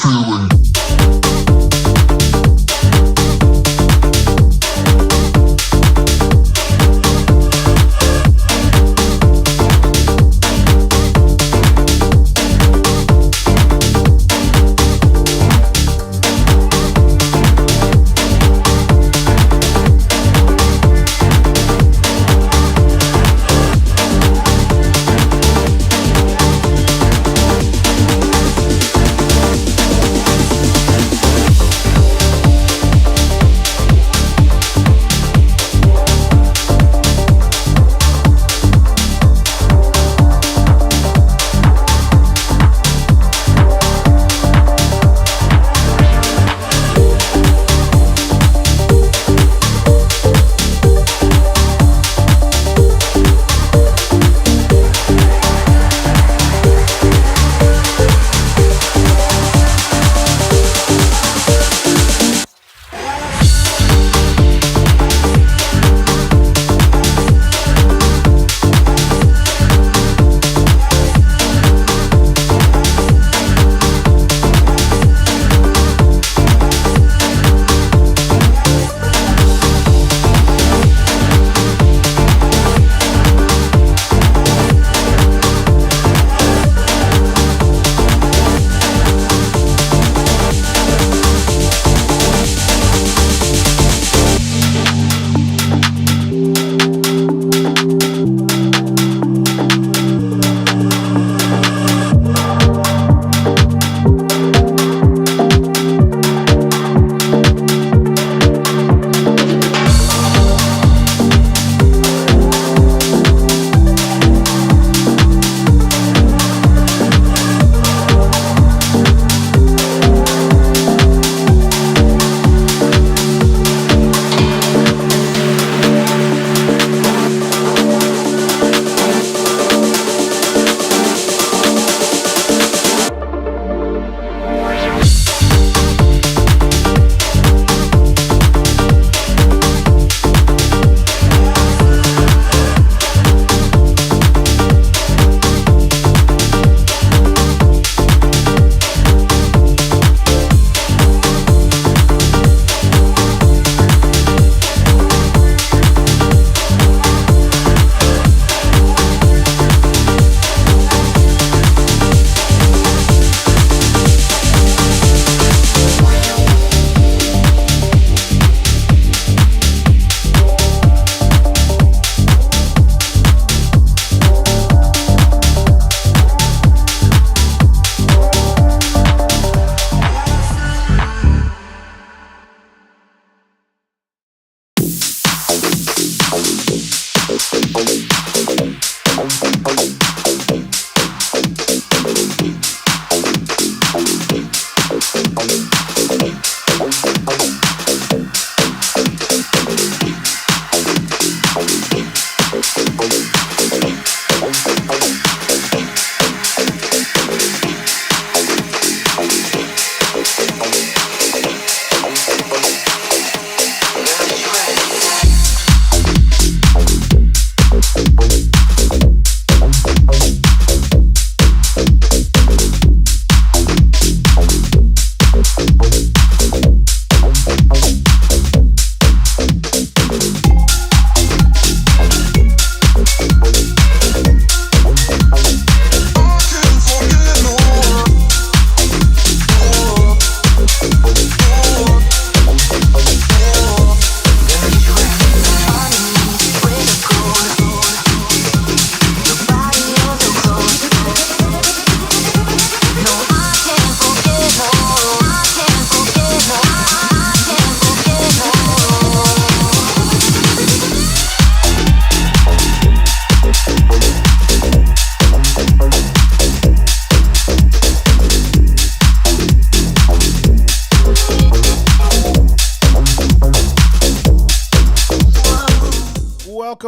feeling.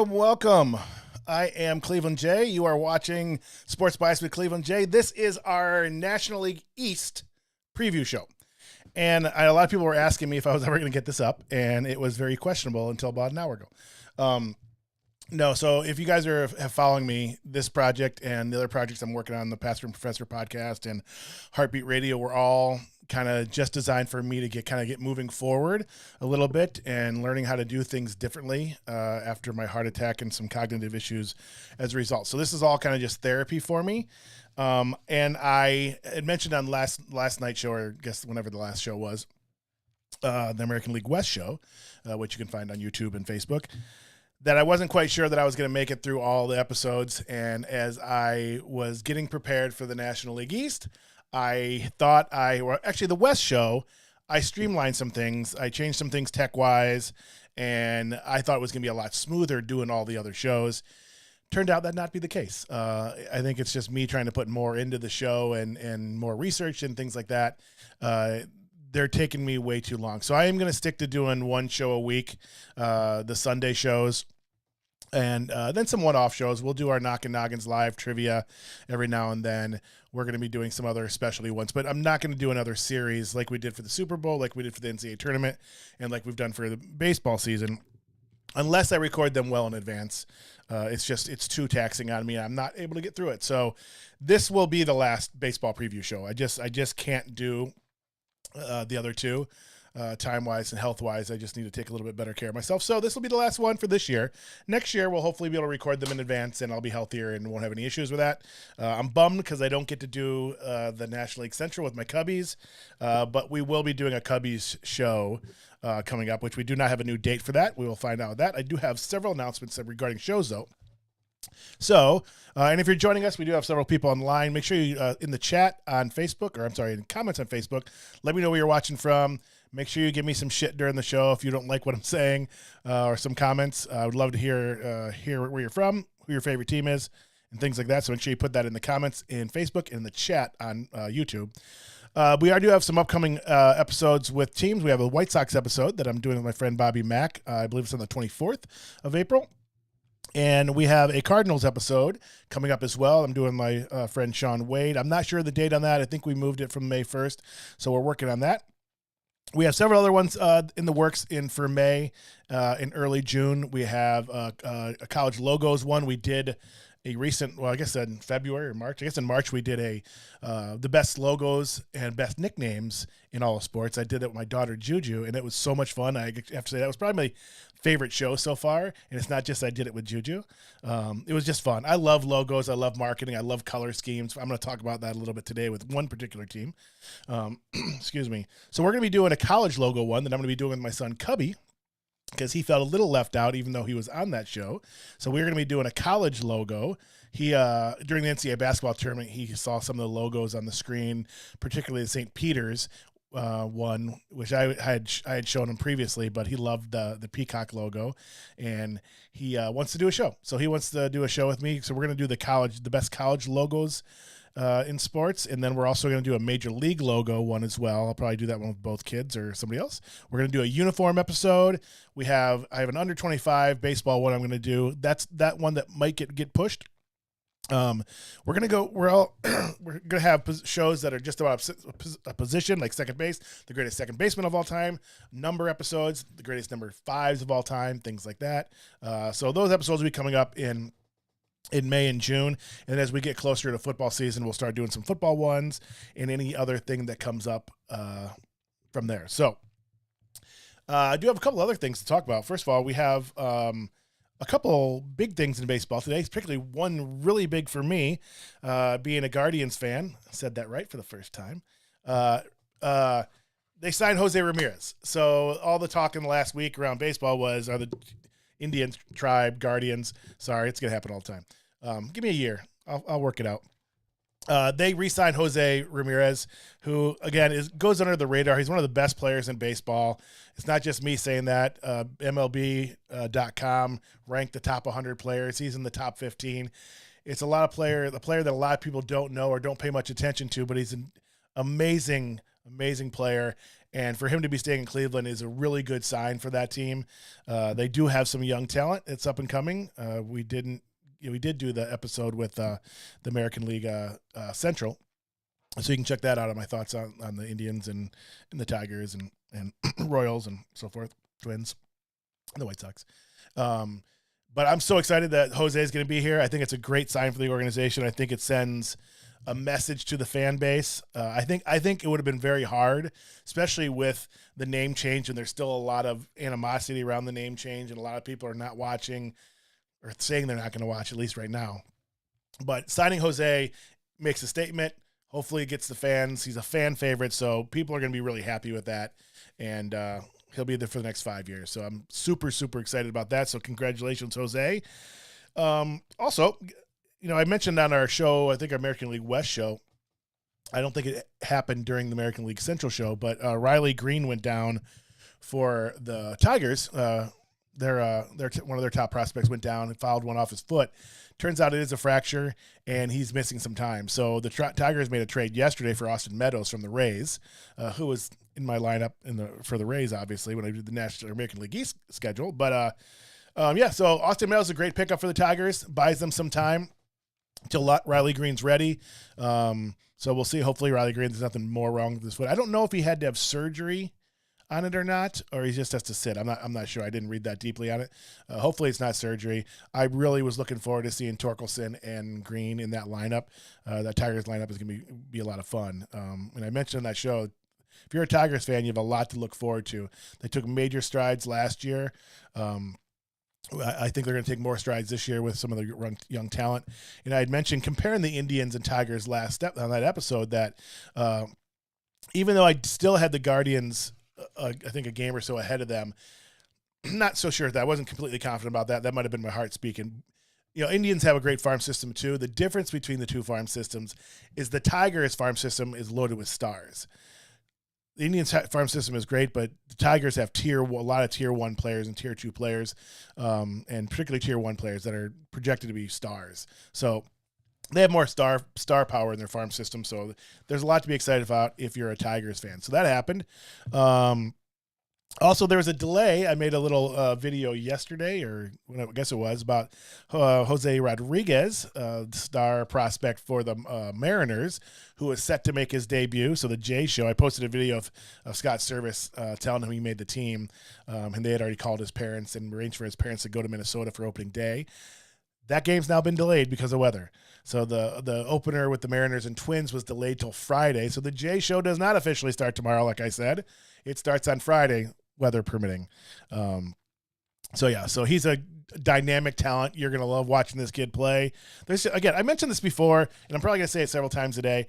Welcome. I am Cleveland J. You are watching Sports Bias with Cleveland J. This is our National League East preview show. And a lot of people were asking me if I was ever going to get this up, and it was very questionable until about an hour ago. No, so if you guys are following me, this project and the other projects I'm working on, the Pastor and Professor podcast and Heartbeat Radio, we're all kind of just designed for me to get moving forward a little bit and learning how to do things differently after my heart attack and some cognitive issues as a result. So this is all kind of just therapy for me. And I had mentioned on last night's show, or I guess whenever the last show was, the American League West show, which you can find on YouTube and Facebook, that I wasn't quite sure that I was going to make it through all the episodes. And as I was getting prepared for the National League East, I thought actually the West show, I streamlined some things. I changed some things tech-wise, and I thought it was going to be a lot smoother doing all the other shows. Turned out that not be the case. I think it's just me trying to put more into the show and more research and things like that. They're taking me way too long. So I am going to stick to doing one show a week, the Sunday shows, and then some one-off shows. We'll do our Knockin' Noggins live trivia every now and then. We're going to be doing some other specialty ones, but I'm not going to do another series like we did for the Super Bowl, like we did for the NCAA tournament, and like we've done for the baseball season, unless I record them well in advance. It's too taxing on me. I'm not able to get through it. So this will be the last baseball preview show. I just can't do the other two, time-wise and health-wise. I just need to take a little bit better care of myself. So this will be the last one for this year. Next year, we'll hopefully be able to record them in advance, and I'll be healthier and won't have any issues with that. I'm bummed because I don't get to do the National League Central with my Cubbies, but we will be doing a Cubbies show coming up, which we do not have a new date for that. We will find out that. I do have several announcements regarding shows, though. So, and if you're joining us, we do have several people online. Make sure you, in the chat on Facebook, in comments on Facebook, let me know where you're watching from. Make sure you give me some shit during the show if you don't like what I'm saying, or some comments. I would love to hear where you're from, who your favorite team is, and things like that. So make sure you put that in the comments in Facebook and in the chat on YouTube. We do have some upcoming episodes with teams. We have a White Sox episode that I'm doing with my friend Bobby Mack. I believe it's on the 24th of April. And we have a Cardinals episode coming up as well. I'm doing my friend Sean Wade. I'm not sure of the date on that. I think we moved it from May 1st, so we're working on that. We have several other ones in the works for May. In early June, we have a college logos one. We did a recent, I guess in February or March. I guess in March we did the best logos and best nicknames in all of sports. I did it with my daughter Juju, and it was so much fun. I have to say that was probably my favorite show so far, and it's not just I did it with Juju. It was just fun. I love logos. I love marketing. I love color schemes. I'm going to talk about that a little bit today with one particular team. Excuse me. So we're going to be doing a college logo one that I'm going to be doing with my son Cubby, because he felt a little left out even though he was on that show. So we're going to be doing a college logo. He during the NCAA basketball tournament, he saw some of the logos on the screen, particularly the St. Peter's one, which I had shown him previously, but he loved the peacock logo, and he wants to do a show. So he wants to do a show with me. So we're going to do the best college logos in sports, and then we're also going to do a major league logo one as well. I'll probably do that one with both kids or somebody else. We're going to do a uniform episode. I have an under 25 baseball one I'm going to do. That's that one that might get pushed. We're gonna have shows that are just about a position, like second base, the greatest second baseman of all time, number episodes, the greatest number fives of all time, things like that. So those episodes will be coming up in May and June, and as we get closer to football season, we'll start doing some football ones and any other thing that comes up from there. So I do have a couple other things to talk about. First of all, we have a couple big things in baseball today, particularly one really big for me, being a Guardians fan. I said that right for the first time. They signed Jose Ramirez. So all the talk in the last week around baseball are the Indian tribe Guardians. Sorry, it's going to happen all the time. Give me a year. I'll work it out. They re-signed Jose Ramirez, who, again, goes under the radar. He's one of the best players in baseball. It's not just me saying that. MLB.com ranked the top 100 players. He's in the top 15. It's the player that a lot of people don't know or don't pay much attention to, but he's an amazing, amazing player. And for him to be staying in Cleveland is a really good sign for that team. They do have some young talent. It's up and coming. We did do the episode with the American League Central, so you can check that out on my thoughts on the Indians and the Tigers and Royals and so forth, Twins, and the White Sox. But I'm so excited that Jose is going to be here. I think it's a great sign for the organization. I think it sends a message to the fan base. I think it would have been very hard, especially with the name change, and there's still a lot of animosity around the name change, and a lot of people are not watching or saying they're not going to watch, at least right now. But signing Jose makes a statement. Hopefully it gets the fans. He's a fan favorite, so people are going to be really happy with that. And he'll be there for the next 5 years. So I'm super, super excited about that. So congratulations, Jose. Also, I mentioned on our show, I think our American League West show, I don't think it happened during the American League Central show, but Riley Green went down for the Tigers. One of their top prospects went down and fouled one off his foot. Turns out it is a fracture, and he's missing some time. So the Tigers made a trade yesterday for Austin Meadows from the Rays, who was in my lineup for the Rays, obviously, when I did the National American League East schedule. But, so Austin Meadows is a great pickup for the Tigers, buys them some time until Riley Green's ready. So we'll see. Hopefully Riley Green, there's nothing more wrong with his foot. I don't know if he had to have surgery on it or not, or he just has to sit. I'm not sure. I didn't read that deeply on it. Hopefully it's not surgery. I really was looking forward to seeing Torkelson and Green in that lineup. That Tigers lineup is going to be a lot of fun. And I mentioned on that show, if you're a Tigers fan, you have a lot to look forward to. They took major strides last year. I think they're going to take more strides this year with some of the young talent. And I had mentioned comparing the Indians and Tigers last step on that episode that even though I still had the Guardians, I think a game or so ahead of them, I'm not so sure that I wasn't completely confident about that. That might have been my heart speaking. Indians have a great farm system too. The difference between the two farm systems is the Tigers farm system is loaded with stars. The Indians farm system is great, but the Tigers have a lot of tier 1 players and tier 2 players, and particularly tier 1 players that are projected to be stars. So they have more star power in their farm system. So there's a lot to be excited about if you're a Tigers fan. So that happened. Also, there was a delay. I made a little video yesterday, or I guess it was, about Jose Rodriguez, star prospect for the Mariners, who is set to make his debut. So the Jay Show, I posted a video of Scott Service telling him he made the team, and they had already called his parents and arranged for his parents to go to Minnesota for opening day. That game's now been delayed because of weather. So the opener with the Mariners and Twins was delayed till Friday. So the Jay Show does not officially start tomorrow, like I said. It starts on Friday, weather permitting. So he's a dynamic talent. You're going to love watching this kid play. I mentioned this before, and I'm probably going to say it several times today.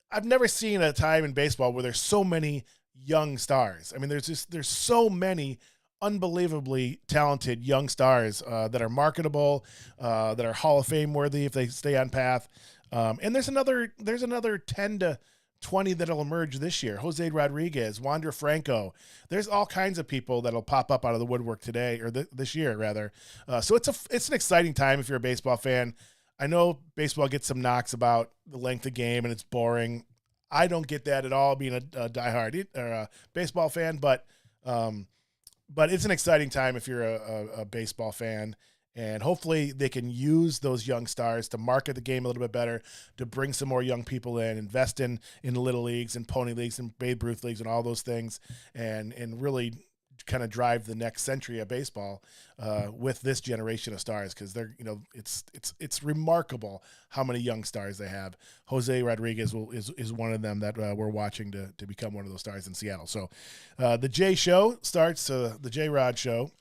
I've never seen a time in baseball where there's so many young stars. I mean, there's so many unbelievably talented young stars that are marketable, that are Hall of Fame worthy if they stay on path. And there's another 10 to 20 that'll emerge this year. Jose Rodriguez, Wander Franco. There's all kinds of people that'll pop up out of the woodwork today, or this year rather. So it's an exciting time if you're a baseball fan. I know baseball gets some knocks about the length of game and it's boring. I don't get that at all, being a diehard or a baseball fan, but it's an exciting time if you're a baseball fan, and hopefully they can use those young stars to market the game a little bit better, to bring some more young people in, invest in the little leagues and pony leagues and Babe Ruth leagues and all those things, and really kind of drive the next century of baseball with this generation of stars, because they're it's remarkable how many young stars they have. Jose Rodriguez is one of them that we're watching to become one of those stars in Seattle. So the J Show starts. The J Rod Show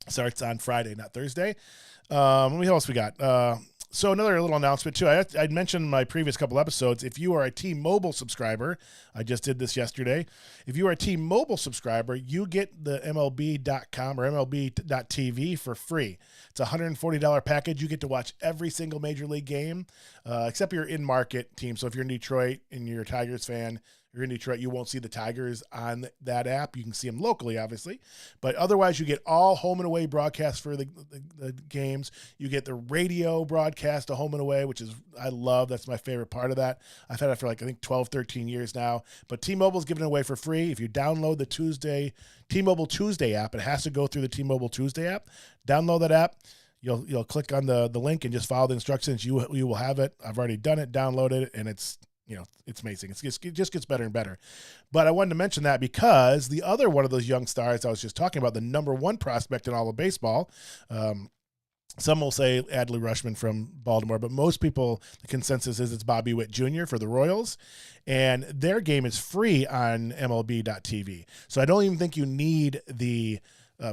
starts on Friday, not Thursday. What else we got? So another little announcement too. I'd mentioned in my previous couple episodes, if you are a T-Mobile subscriber, I just did this yesterday. If you are a T-Mobile subscriber, you get the MLB.com or MLB.TV for free. It's a $140 package. You get to watch every single major league game, except your in-market team. So if you're in Detroit and you're a Tigers fan, you're in Detroit, you won't see the Tigers on that app. You can see them locally, obviously. But otherwise, you get all home and away broadcasts for the games. You get the radio broadcast to home and away, which is, I love. That's my favorite part of that. I've had it for I think 12, 13 years now. But T-Mobile's giving it away for free. If you download the T-Mobile Tuesday app, it has to go through the T-Mobile Tuesday app. Download that app. You'll click on the link and just follow the instructions. You will have it. I've already done it, downloaded it, and it's amazing. It just gets better and better. But I wanted to mention that because the other one of those young stars I was just talking about, the number one prospect in all of baseball, Some will say Adley Rushman from Baltimore, but most people, the consensus is it's Bobby Witt Jr. for the Royals, and their game is free on MLB.tv. So I don't even think you need the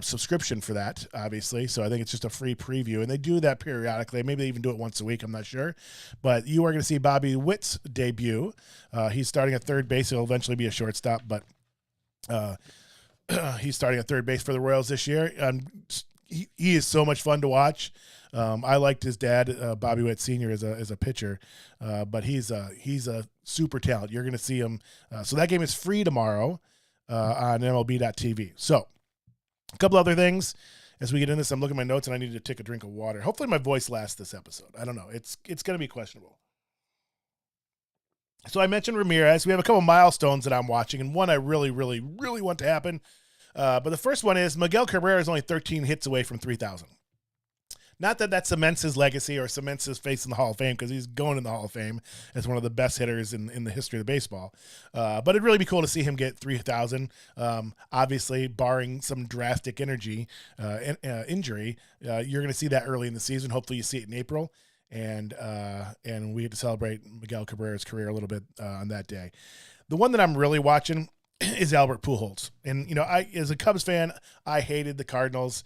subscription for that, obviously. So I think it's just a free preview, and they do that periodically. Maybe they even do it once a week. I'm not sure, but you are going to see Bobby Witt's debut. He's starting at third base. He'll eventually be a shortstop, but he's starting at third base for the Royals this year. He is so much fun to watch. I liked his dad, Bobby Witt Sr. as a pitcher, but he's a super talent. You're going to see him. So that game is free tomorrow on MLB.tv. So a couple other things as we get into this. I'm looking at my notes and I need to take a drink of water. Hopefully my voice lasts this episode. I don't know. It's going to be questionable. So I mentioned Ramirez. We have a couple milestones that I'm watching, and one I really, really, really want to happen. But the first one is Miguel Cabrera is only 13 hits away from 3,000. Not that cements his legacy or cements his face in the Hall of Fame, because he's going in the Hall of Fame as one of the best hitters in the history of baseball. But it'd really be cool to see him get 3,000. Obviously, barring some drastic injury, you're going to see that early in the season. Hopefully you see it in April. And we get to celebrate Miguel Cabrera's career a little bit on that day. The one that I'm really watching is Albert Pujols. And, I, as a Cubs fan, I hated the Cardinals.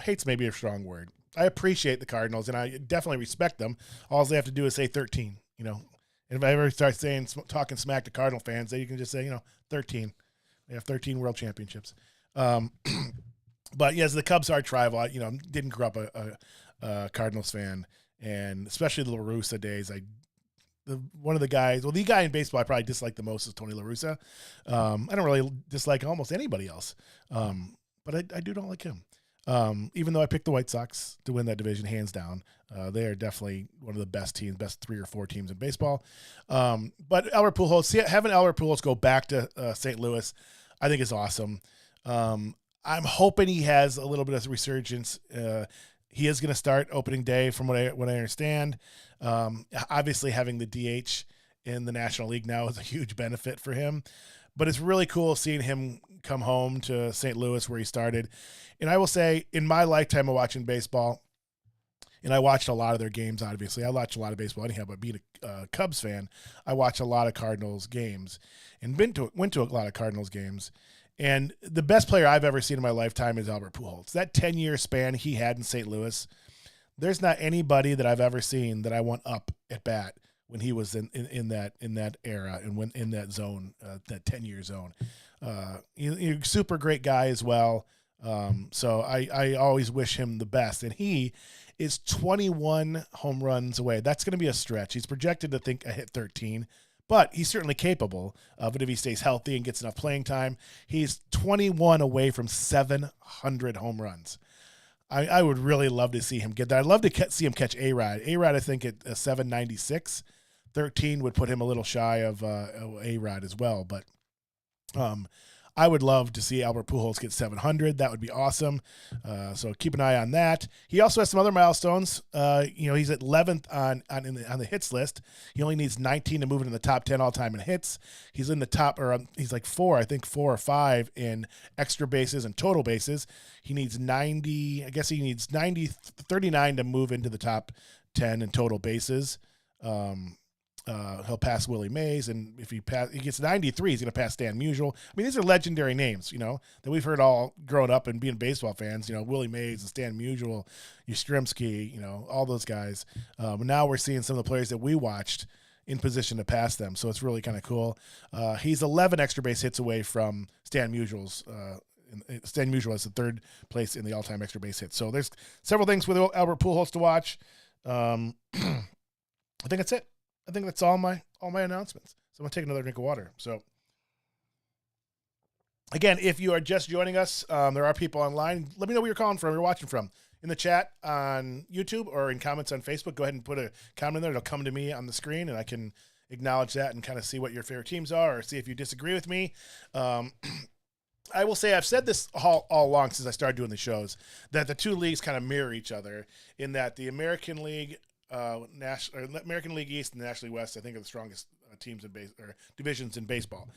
Hate's maybe a strong word. I appreciate the Cardinals, and I definitely respect them. All they have to do is say 13, And if I ever start talking smack to Cardinal fans, you can just say, 13. They have 13 world championships. But yes, the Cubs are rival. I, didn't grow up a Cardinals fan, and especially the La Russa days. One of the guys, the guy in baseball I probably dislike the most is Tony La Russa. I don't really dislike almost anybody else, but I don't like him. Even though I picked the White Sox to win that division, hands down, they are definitely one of the best 3 or 4 teams in baseball. But Albert Pujols, having Albert Pujols go back to St. Louis, I think is awesome. I'm hoping he has a little bit of resurgence. He is going to start opening day, from what I understand. Obviously, having the DH in the National League now is a huge benefit for him. But it's really cool seeing him come home to St. Louis, where he started. And I will say, in my lifetime of watching baseball, and I watched a lot of their games, obviously. I watched a lot of baseball anyhow, but being a Cubs fan, I watched a lot of Cardinals games and went to a lot of Cardinals games. And the best player I've ever seen in my lifetime is Albert Pujols. That 10-year span he had in St. Louis, there's not anybody that I've ever seen that I want up at bat when he was in that era and when in that zone, that 10-year zone. He's a super great guy as well. So I always wish him the best. And he is 21 home runs away. That's going to be a stretch. He's projected to hit 13. But he's certainly capable of it if he stays healthy and gets enough playing time. He's 21 away from 700 home runs. I would really love to see him get that. I'd love to see him catch A-Rod. A-Rod, I think, at 796. 13 would put him a little shy of A-Rod as well. But I would love to see Albert Pujols get 700. That would be awesome. So keep an eye on that. He also has some other milestones. He's at 11th on the hits list. He only needs 19 to move into the top 10 all time in hits. He's in the top, or he's like 4 or 5 in extra bases and total bases. He needs 90. I guess he needs 39 to move into the top 10 in total bases. He'll pass Willie Mays, and if he gets 93, he's going to pass Stan Musial. I mean, these are legendary names, that we've heard all growing up and being baseball fans. Willie Mays and Stan Musial, Yastrzemski, all those guys. Now we're seeing some of the players that we watched in position to pass them, so it's really kind of cool. He's 11 extra base hits away from Stan Musial's. Stan Musial has the 3rd place in the all-time extra base hits. So there's several things with Albert Pujols to watch. I think that's it. I think that's all my announcements. So I'm going to take another drink of water. So again, if you are just joining us, there are people online. Let me know where you're calling from, you're watching from. In the chat on YouTube or in comments on Facebook, go ahead and put a comment in there. It'll come to me on the screen, and I can acknowledge that and kind of see what your favorite teams are or see if you disagree with me. I will say I've said this all along since I started doing the shows, that the two leagues kind of mirror each other in that the American League American League East and the National League West, I think, are the strongest teams in divisions in baseball,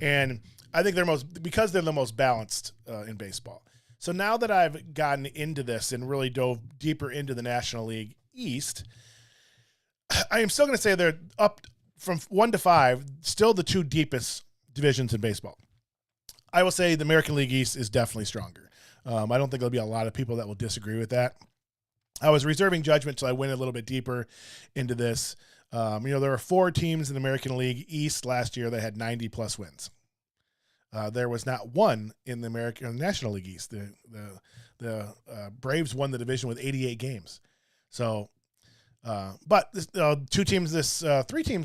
and I think because they're the most balanced in baseball. So now that I've gotten into this and really dove deeper into the National League East, I am still going to say they're up from 1 to 5, still the 2 deepest divisions in baseball. I will say the American League East is definitely stronger. I don't think there'll be a lot of people that will disagree with that. I was reserving judgment till I went a little bit deeper into this. There were 4 teams in the American League East last year that had 90-plus wins. There was not one in the National League East. The Braves won the division with 88 games. So, but this, 3 teams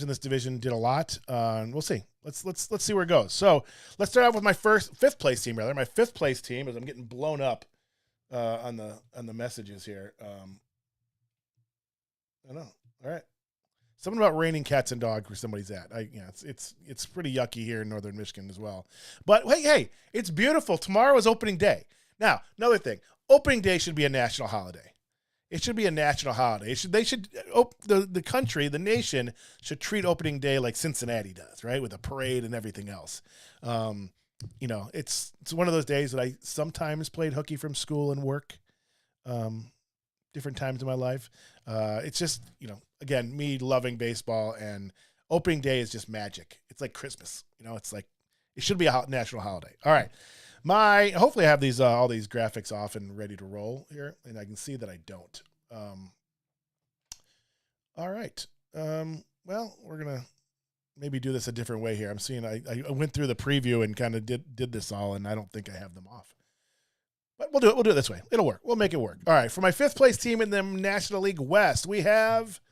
in this division did a lot. We'll see. Let's see where it goes. So let's start off with my fifth place team. My fifth place team, as I'm getting blown up on the messages here. I don't know. All right. Something about raining cats and dogs where somebody's at. It's pretty yucky here in northern Michigan as well. But hey, it's beautiful. Tomorrow is opening day. Now, another thing. Opening day should be a national holiday. It should be a national holiday. The country, the nation should treat opening day like Cincinnati does, right? With a parade and everything else. It's one of those days that I sometimes played hooky from school and work. Different times in my life. It's just, again, me loving baseball, and opening day is just magic. It's like Christmas. It's like, it should be a national holiday. All right. Hopefully I have these all these graphics off and ready to roll here, and I can see that I don't. All right. Well, we're going to maybe do this a different way here. I'm seeing I went through the preview and kind of did this all, and I don't think I have them off. But we'll do it this way. It'll work. We'll make it work. All right. For my 5th place team in the National League West, we have...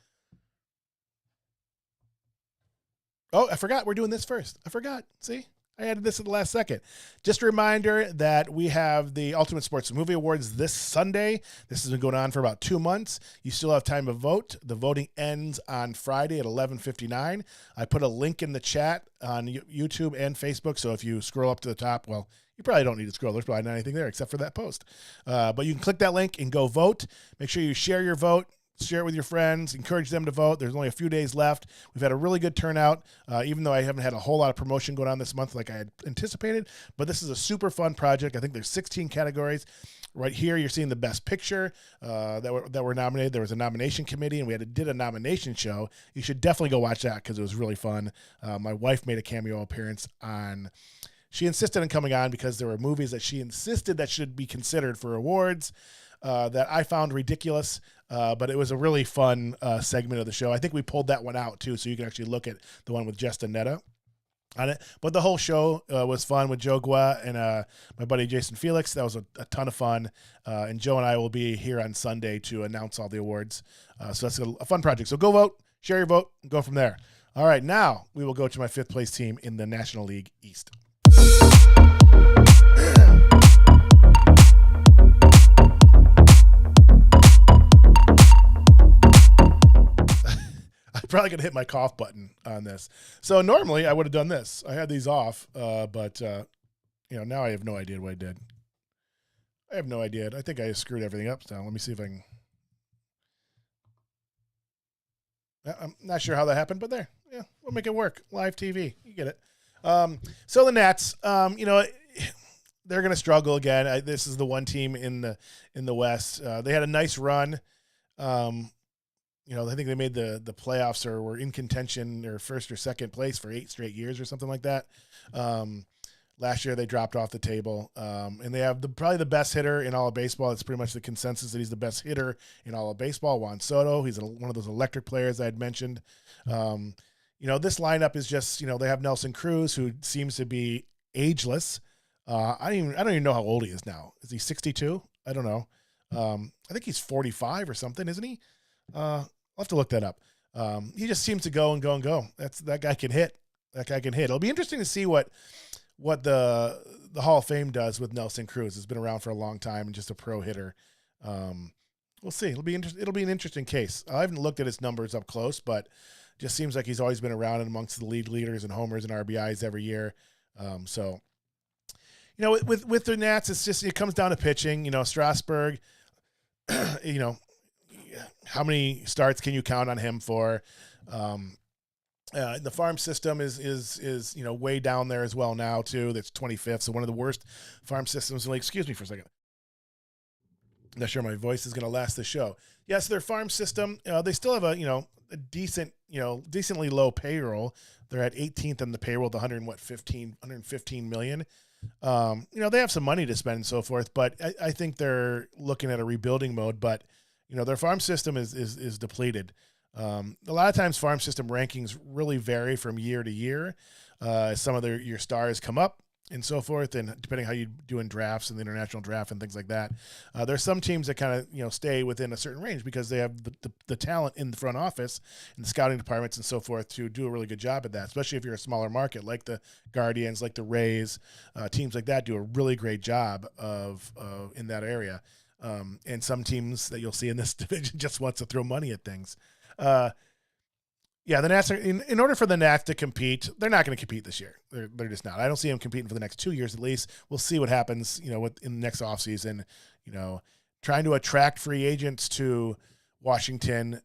Oh, I forgot. We're doing this first. I forgot. See? I added this at the last second. Just a reminder that we have the Ultimate Sports Movie Awards this Sunday. This has been going on for about 2 months. You still have time to vote. The voting ends on Friday at 11:59. I put a link in the chat on YouTube and Facebook, so if you scroll up to the top, well, you probably don't need to scroll. There's probably not anything there except for that post. But you can click that link and go vote. Make sure you share your vote. Share it with your friends. Encourage them to vote. There's only a few days left. We've had a really good turnout, even though I haven't had a whole lot of promotion going on this month like I had anticipated. But this is a super fun project. I think there's 16 categories. Right here, you're seeing the Best Picture that were nominated. There was a nomination committee, and we did a nomination show. You should definitely go watch that because it was really fun. My wife made a cameo appearance on... She insisted on coming on because there were movies that she insisted that should be considered for awards that I found ridiculous. But it was a really fun segment of the show. I think we pulled that one out, too, so you can actually look at the one with Justin Netta on it. But the whole show was fun with Joe Gua and my buddy Jason Felix. That was a ton of fun. And Joe and I will be here on Sunday to announce all the awards. So that's a fun project. So go vote, share your vote, and go from there. All right, now we will go to my 5th place team in the National League East. I'm probably going to hit my cough button on this. So normally I would have done this. I had these off, but now I have no idea what I did. I have no idea. I think I screwed everything up. So let me see if I can. I'm not sure how that happened, but there. Yeah, we'll make it work. Live TV. You get it. So the Nats, they're going to struggle again. This is the one team in the West. They had a nice run. I think they made the playoffs or were in contention or first or second place for 8 straight years or something like that. Last year they dropped off the table. And they have probably the best hitter in all of baseball. It's pretty much the consensus that he's the best hitter in all of baseball. Juan Soto. He's one of those electric players I had mentioned. This lineup is just, they have Nelson Cruz, who seems to be ageless. I don't even know how old he is now. Is he 62? I don't know. I think he's 45 or something, isn't he? I'll have to look that up. He just seems to go and go and go. That guy can hit. It'll be interesting to see what the Hall of Fame does with Nelson Cruz. It's been around for a long time and just a pro hitter. We'll see. It'll be an interesting case. I haven't looked at his numbers up close, but just seems like he's always been around and amongst the league leaders and homers and RBIs every year. With the Nats, it comes down to pitching. Strasburg, how many starts can you count on him for? The farm system is way down there as well now too. That's 25th. So one of the worst farm systems in the league. Excuse me for a second. I'm not sure my voice is going to last the show. Yes, their farm system, they still have a decent, decently low payroll. They're at 18th on the payroll, the 115 million. They have some money to spend and so forth, but I think they're looking at a rebuilding mode. But their farm system is depleted. A lot of times, farm system rankings really vary from year to year. Some of your stars come up and so forth, and depending how you do in drafts and the international draft and things like that, there's some teams that kind of stay within a certain range because they have the talent in the front office and the scouting departments and so forth to do a really good job at that. Especially if you're a smaller market like the Guardians, like the Rays, teams like that do a really great job of in that area. And some teams that you'll see in this division just wants to throw money at things. The Nats are, in order for the Nats to compete, they're not going to compete this year. They're just not. I don't see them competing for the next 2 years at least. We'll see what happens, in the next offseason. Trying to attract free agents to Washington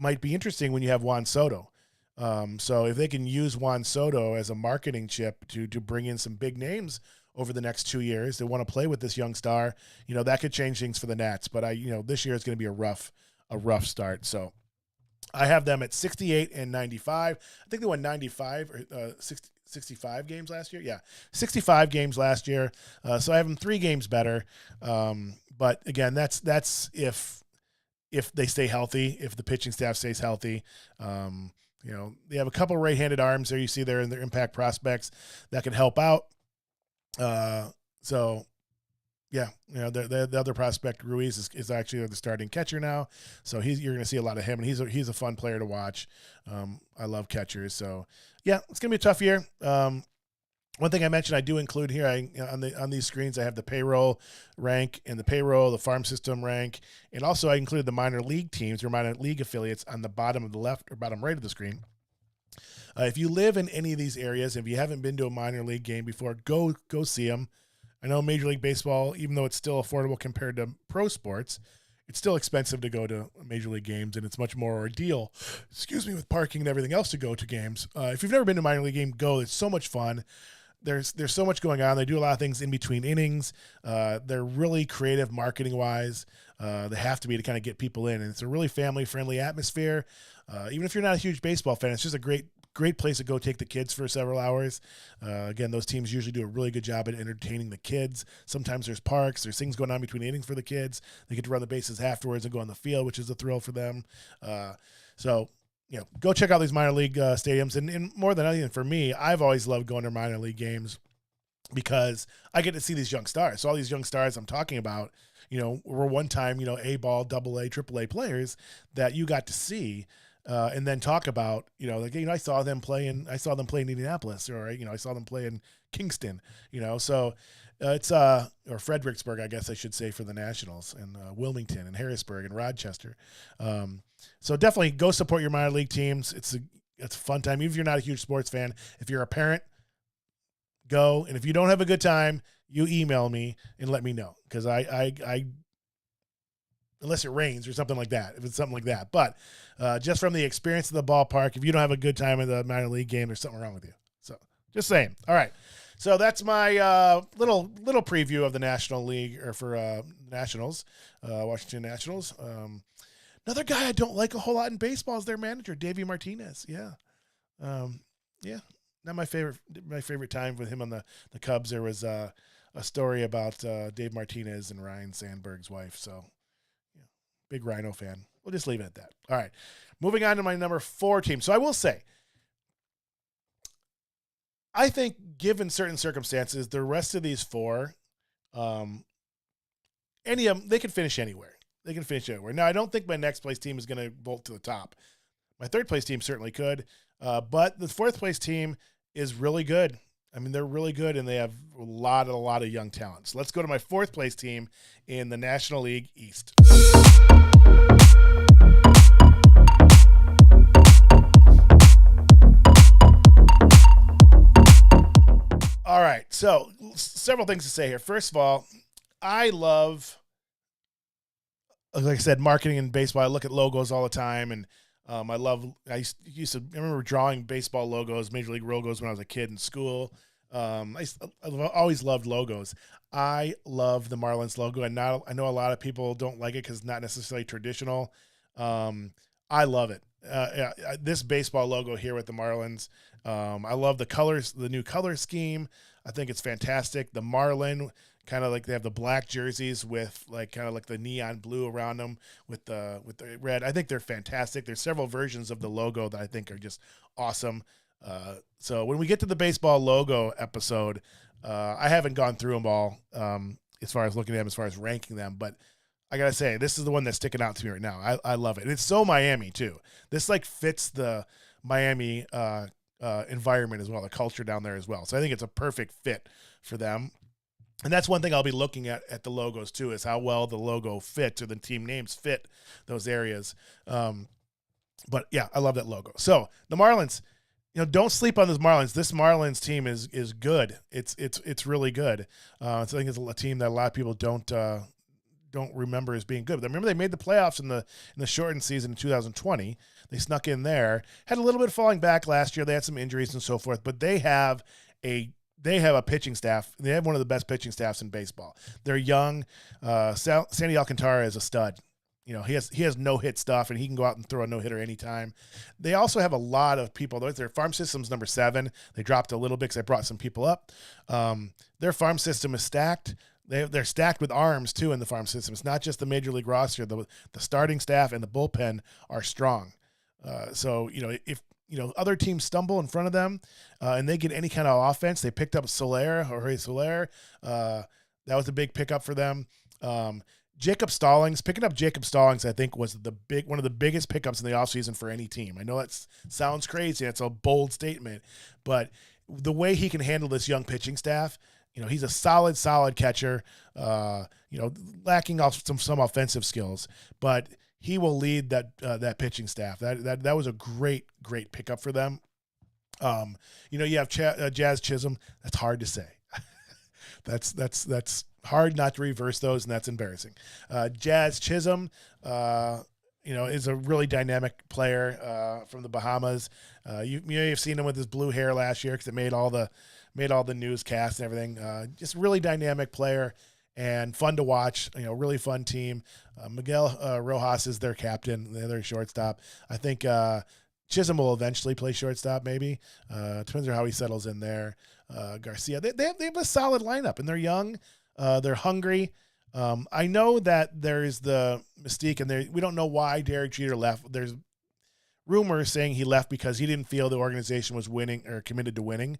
might be interesting when you have Juan Soto. So if they can use Juan Soto as a marketing chip to bring in some big names over the next 2 years, they want to play with this young star, that could change things for the Nats. But this year is going to be a rough start. So I have them at 68 and 95. I think they won 95 or 65 games last year. Yeah, 65 games last year. So I have them 3 games better. But again, that's if they stay healthy, if the pitching staff stays healthy. They have a couple of right-handed arms there you see there in their impact prospects that can help out. The other prospect, Ruiz, is actually the starting catcher now. So you're going to see a lot of him, and he's a fun player to watch. I love catchers. So, yeah, it's going to be a tough year. One thing I mentioned I do include here on these screens, I have the payroll rank and the farm system rank, and also I included the minor league teams or minor league affiliates on the bottom of the left or bottom right of the screen. If you live in any of these areas, if you haven't been to a minor league game before, go see them. I know Major League Baseball, even though it's still affordable compared to pro sports, it's still expensive to go to Major League games, and it's much more ordeal, with parking and everything else to go to games. If you've never been to a minor league game, go. It's so much fun. There's so much going on. They do a lot of things in between innings. They're really creative marketing-wise. They have to be to kind of get people in, and it's a really family-friendly atmosphere. Even if you're not a huge baseball fan, it's just a great place to go take the kids for several hours. Again, those teams usually do a really good job at entertaining the kids. Sometimes there's parks, there's things going on between innings for the kids. They get to run the bases afterwards and go on the field, which is a thrill for them. Go check out these minor league stadiums. And more than anything for me, I've always loved going to minor league games because I get to see these young stars. So all these young stars I'm talking about, were one time, A-ball, AA, AAA players that you got to see. And then talk about, I saw them play in Indianapolis, or, I saw them play in Kingston, so it's, or Fredericksburg, I guess I should say, for the Nationals, and Wilmington and Harrisburg and Rochester. So definitely go support your minor league teams. It's a fun time. Even if you're not a huge sports fan, if you're a parent, go. And if you don't have a good time, you email me and let me know. Cause I unless it rains or something like that, if it's something like that. But just from the experience of the ballpark, if you don't have a good time in the minor league game, there's something wrong with you. So just saying. All right. So that's my little preview of the National League, or for Nationals, Washington Nationals. Another guy I don't like a whole lot in baseball is their manager, Davey Martinez. Yeah. Not my favorite time with him on the Cubs. There was a story about Dave Martinez and Ryan Sandberg's wife. So, big Rhino fan. We'll just leave it at that. All right. Moving on to my number 4 team. So I will say, I think given certain circumstances, the rest of these 4, any of them, they can finish anywhere. Now, I don't think my next place team is going to vault to the top. My third place team certainly could, but the fourth place team is really good. I mean, they're really good, and they have a lot of young talent. So let's go to my fourth place team in the National League East. All right, so several things to say here. First of all, I love, like I said, marketing in baseball. I look at logos all the time, and I remember drawing baseball logos, Major League logos when I was a kid in school. I've always loved logos. I love the Marlins logo, and now I know a lot of people don't like it because it's not necessarily traditional. I love it. This baseball logo here with the Marlins. I love the colors, the new color scheme. I think it's fantastic. The Marlin, kind of like they have the black jerseys with like kind of like the neon blue around them with the red. I think they're fantastic. There's several versions of the logo that I think are just awesome. So when we get to the baseball logo episode, I haven't gone through them all as far as looking at them, as far as ranking them, but I gotta say, this is the one that's sticking out to me right now. I love it. And it's so Miami too. This like fits the Miami environment as well, the culture down there as well. So I think it's a perfect fit for them. And that's one thing I'll be looking at the logos too, is how well the logo fits or the team names fit those areas. But yeah, I love that logo. So the Marlins, don't sleep on this Marlins. This Marlins team is good. It's really good. So I think it's a team that a lot of people don't remember as being good. But remember, they made the playoffs in the shortened season in 2020. They snuck in there. Had a little bit of falling back last year. They had some injuries and so forth. But they have a pitching staff. They have one of the best pitching staffs in baseball. They're young. Sandy Alcantara is a stud. He has no hit stuff, and he can go out and throw a no hitter anytime. They also have a lot of people. Their farm system's number 7. They dropped a little bit because I brought some people up. Their farm system is stacked. They're stacked with arms too in the farm system. It's not just the major league roster. The starting staff and the bullpen are strong. So if other teams stumble in front of them and they get any kind of offense, they picked up Jorge Soler. That was a big pickup for them. Picking up Jacob Stallings, I think, was one of the biggest pickups in the offseason for any team. I know that sounds crazy. It's a bold statement, but the way he can handle this young pitching staff, he's a solid catcher, lacking off some offensive skills, but he will lead that pitching staff. That was a great pickup for them. You have Jazz Chisholm. That's hard to say. That's hard not to reverse those, and that's embarrassing. Jazz Chisholm, is a really dynamic player from the Bahamas. You may have seen him with his blue hair last year because it made all the newscasts and everything. Just really dynamic player and fun to watch. Really fun team. Miguel Rojas is their captain, their shortstop. I think Chisholm will eventually play shortstop, maybe. Depends on how he settles in there. Garcia, they have a solid lineup, and they're young. They're hungry. I know that there's the mystique, and we don't know why Derek Jeter left. There's rumors saying he left because he didn't feel the organization was winning or committed to winning.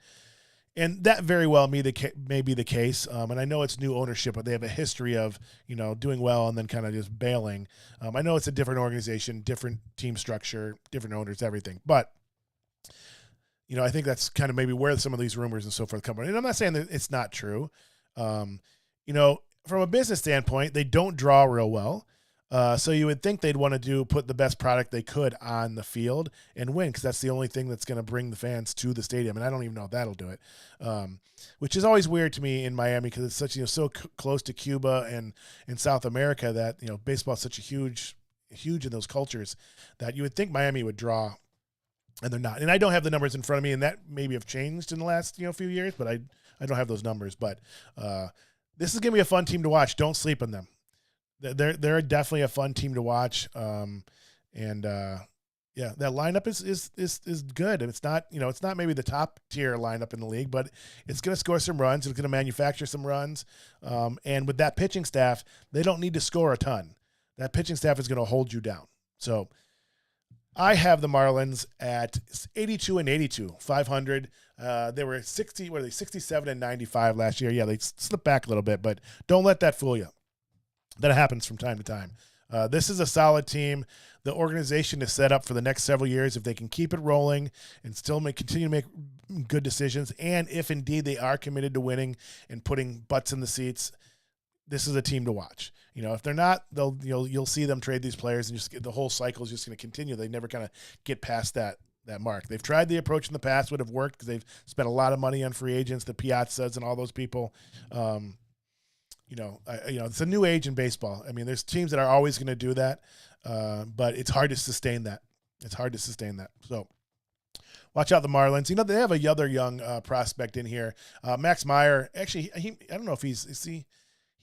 And that very well may be the case. And I know it's new ownership, but they have a history of, doing well and then kind of just bailing. I know it's a different organization, different team structure, different owners, everything. But, I think that's kind of maybe where some of these rumors and so forth come from. And I'm not saying that it's not true. From a business standpoint, they don't draw real well. So you would think they'd want to put the best product they could on the field and win, because that's the only thing that's going to bring the fans to the stadium. And I don't even know if that'll do it, which is always weird to me in Miami because it's such so close to Cuba and in South America that baseball is such a huge in those cultures that you would think Miami would draw, and they're not. And I don't have the numbers in front of me, and that maybe have changed in the last few years, but I don't have those numbers. But this is going to be a fun team to watch. Don't sleep on them. They're definitely a fun team to watch. Yeah, that lineup is good. And it's not maybe the top tier lineup in the league, but it's going to score some runs. It's going to manufacture some runs. And with that pitching staff, they don't need to score a ton. That pitching staff is going to hold you down. So I have the Marlins at 82-82, 500. They were 67-95 last year. Yeah, they slipped back a little bit, but don't let that fool you. That happens from time to time. This is a solid team. The organization is set up for the next several years if they can keep it rolling and still continue to make good decisions. And if indeed they are committed to winning and putting butts in the seats, this is a team to watch. If they're not, you'll see them trade these players, and the whole cycle is just going to continue. They never kind of get past that mark. They've tried the approach in the past, would have worked because they've spent a lot of money on free agents, the Piazzas and all those people. It's a new age in baseball. I mean, there's teams that are always going to do that, but it's hard to sustain that. So, watch out the Marlins. They have a other young prospect in here, Max Meyer. Actually, I don't know if he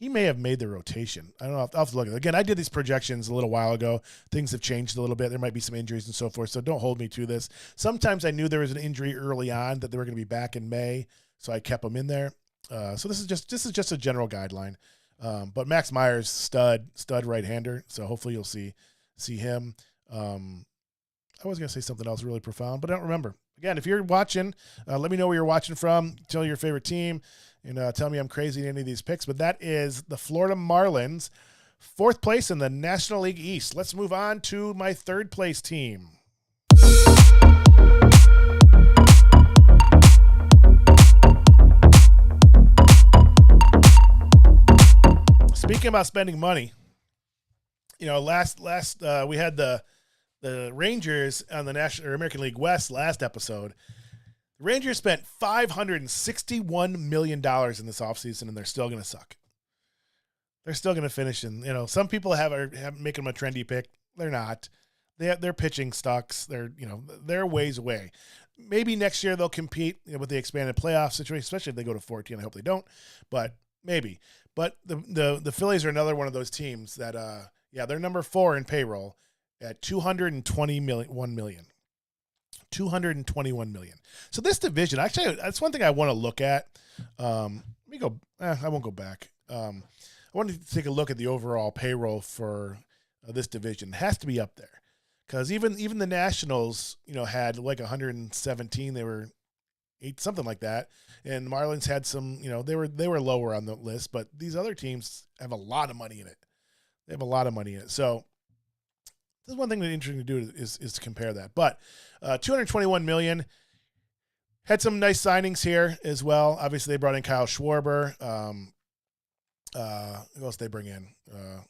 may have made the rotation. I don't know. I'll have to look at it. Again, I did these projections a little while ago. Things have changed a little bit. There might be some injuries and so forth, so don't hold me to this. Sometimes I knew there was an injury early on that they were going to be back in May, so I kept them in there. So this is just a general guideline. But Max Meyer's stud right-hander, so hopefully you'll see him. I was going to say something else really profound, but I don't remember. Again, if you're watching, let me know where you're watching from. Tell me your favorite team, and tell me I'm crazy in any of these picks. But that is the Florida Marlins, 4th place in the National League East. Let's move on to my 3rd place team. Speaking about spending money, last we had the Rangers on the National or American League West last episode. The Rangers spent $561 million in this offseason, and they're still going to suck. They're still going to finish in, some people have making them a trendy pick. They're not. Their pitching sucks. They're ways away. Maybe next year they'll compete with the expanded playoff situation, especially if they go to 14. I hope they don't, but maybe. But the Phillies are another one of those teams that, they're number 4 in payroll at $221 million. $221 million. So this division, actually, that's one thing I want to look at. Let me go. I won't go back. I wanted to take a look at the overall payroll for this division. It has to be up there because even the Nationals, had like 117. They were 8, something like that. And Marlins had some, they were lower on the list, but these other teams have a lot of money in it. They have a lot of money in it. So this is one thing that's interesting to do is to compare that. But $221 million. Had some nice signings here as well. Obviously, they brought in Kyle Schwarber. Who else they bring in? I'm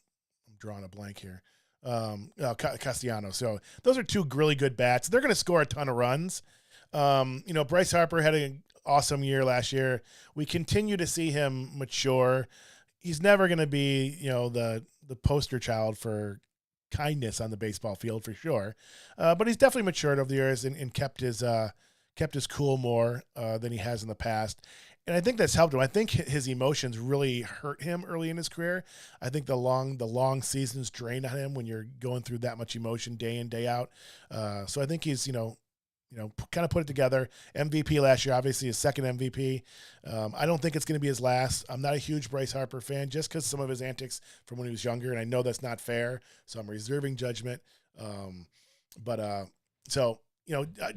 drawing a blank here. Castellanos. So those are 2 really good bats. They're going to score a ton of runs. Bryce Harper had an awesome year last year. We continue to see him mature. He's never going to be, the poster child for kindness on the baseball field for sure. But he's definitely matured over the years and kept his cool more than he has in the past. And I think that's helped him. I think his emotions really hurt him early in his career. I think the long seasons drain on him when you're going through that much emotion day in, day out. So I think he's, kind of put it together. MVP last year, obviously his 2nd MVP. I don't think it's going to be his last. I'm not a huge Bryce Harper fan just because some of his antics from when he was younger, and I know that's not fair, so I'm reserving judgment. So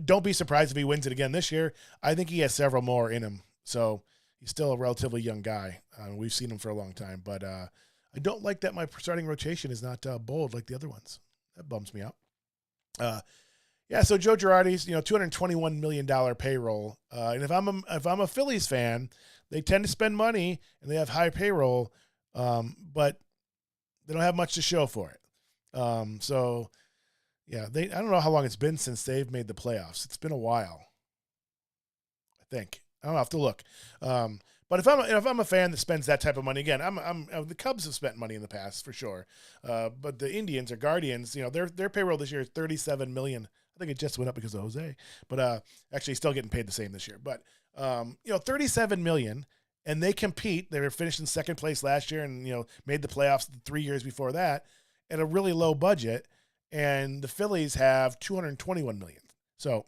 don't be surprised if he wins it again this year. I think he has several more in him, so he's still a relatively young guy. We've seen him for a long time, but I don't like that my starting rotation is not bold like the other ones. That bums me out. So Joe Girardi's, $221 million payroll. And if I'm a Phillies fan, they tend to spend money and they have high payroll, but they don't have much to show for it. I don't know how long it's been since they've made the playoffs. It's been a while, I think. I don't know, I'll have to look. But if I'm a fan that spends that type of money, again, the Cubs have spent money in the past for sure. But the Indians or Guardians, their payroll this year is $37 million. I think it just went up because of Jose, but actually still getting paid the same this year. But $37 million, and they compete. They were finishing 2nd place last year, and made the playoffs 3 years before that at a really low budget. And the Phillies have $221 million. So,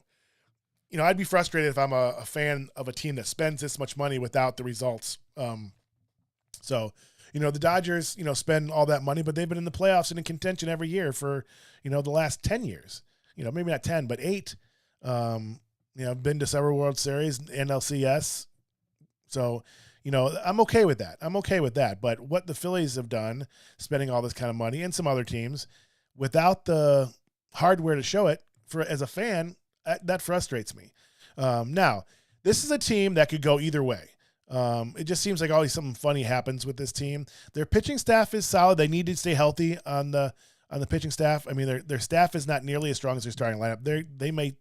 I'd be frustrated if I'm a fan of a team that spends this much money without the results. The Dodgers, spend all that money, but they've been in the playoffs and in contention every year for, the last 10 years. Maybe not 10, but 8. I've been to several World Series, NLCS. So, I'm okay with that. But what the Phillies have done, spending all this kind of money, and some other teams, without the hardware to show it, as a fan, that frustrates me. Now, this is a team that could go either way. It just seems like always something funny happens with this team. Their pitching staff is solid. They need to stay healthy on the pitching staff. I mean, their staff is not nearly as strong as their starting lineup. They may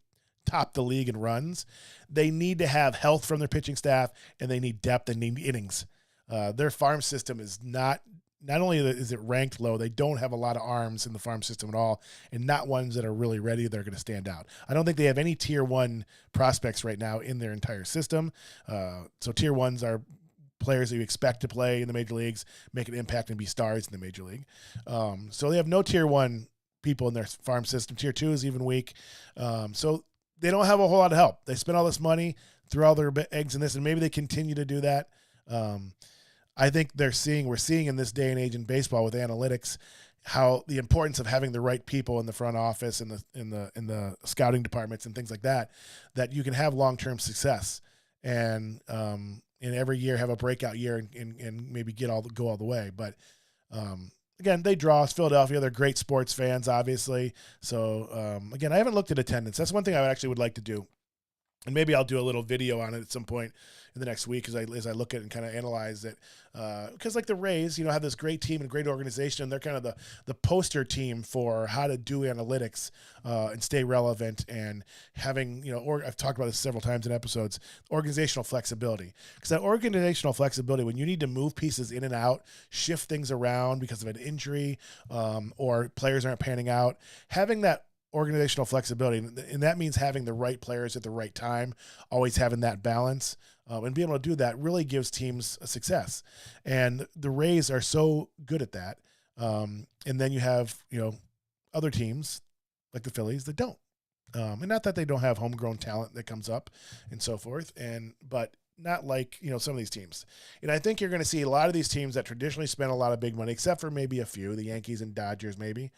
top the league in runs. They need to have health from their pitching staff, and they need depth and need innings. Their farm system is not not only is it ranked low, they don't have a lot of arms in the farm system at all, and not ones that are really ready. They're going to stand out. I don't think they have any tier one prospects right now in their entire system. So tier ones are players that you expect to play in the major leagues, make an impact, and be stars in the major league. So they have no tier one people in their farm system. Tier two is even weak. So they don't have a whole lot of help. They spend all this money, threw all their eggs in this, and maybe they continue to do that. I think we're seeing in this day and age in baseball with analytics how the importance of having the right people in the front office and in the scouting departments and things like that you can have long-term success and every year have a breakout year and maybe go all the way. But again, they draw. It's Philadelphia. They're great sports fans, obviously. So again, I haven't looked at attendance. That's one thing I actually would like to do. And maybe I'll do a little video on it at some point in the next week as I look at it and kind of analyze it. Because like the Rays, have this great team and great organization. And they're kind of the poster team for how to do analytics and stay relevant and having, I've talked about this several times in episodes, organizational flexibility. Because that organizational flexibility, when you need to move pieces in and out, shift things around because of an injury or players aren't panning out, having that organizational flexibility, and that means having the right players at the right time, always having that balance, and being able to do that really gives teams a success. And the Rays are so good at that. And then you have, other teams like the Phillies that don't. And not that they don't have homegrown talent that comes up and so forth, but not like, some of these teams. And I think you're going to see a lot of these teams that traditionally spend a lot of big money, except for maybe a few, the Yankees and Dodgers maybe,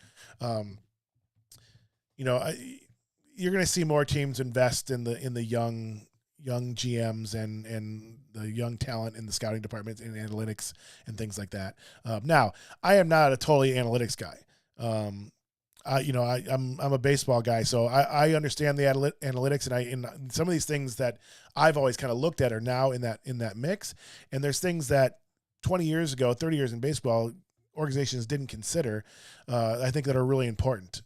you're going to see more teams invest in the young GMs and the young talent in the scouting departments and analytics and things like that. Now, I am not a totally analytics guy. I'm a baseball guy, so I understand the analytics, and some of these things that I've always kind of looked at are now in that mix. And there's things that 20 years ago, 30 years in baseball, organizations didn't consider. I think that are really important.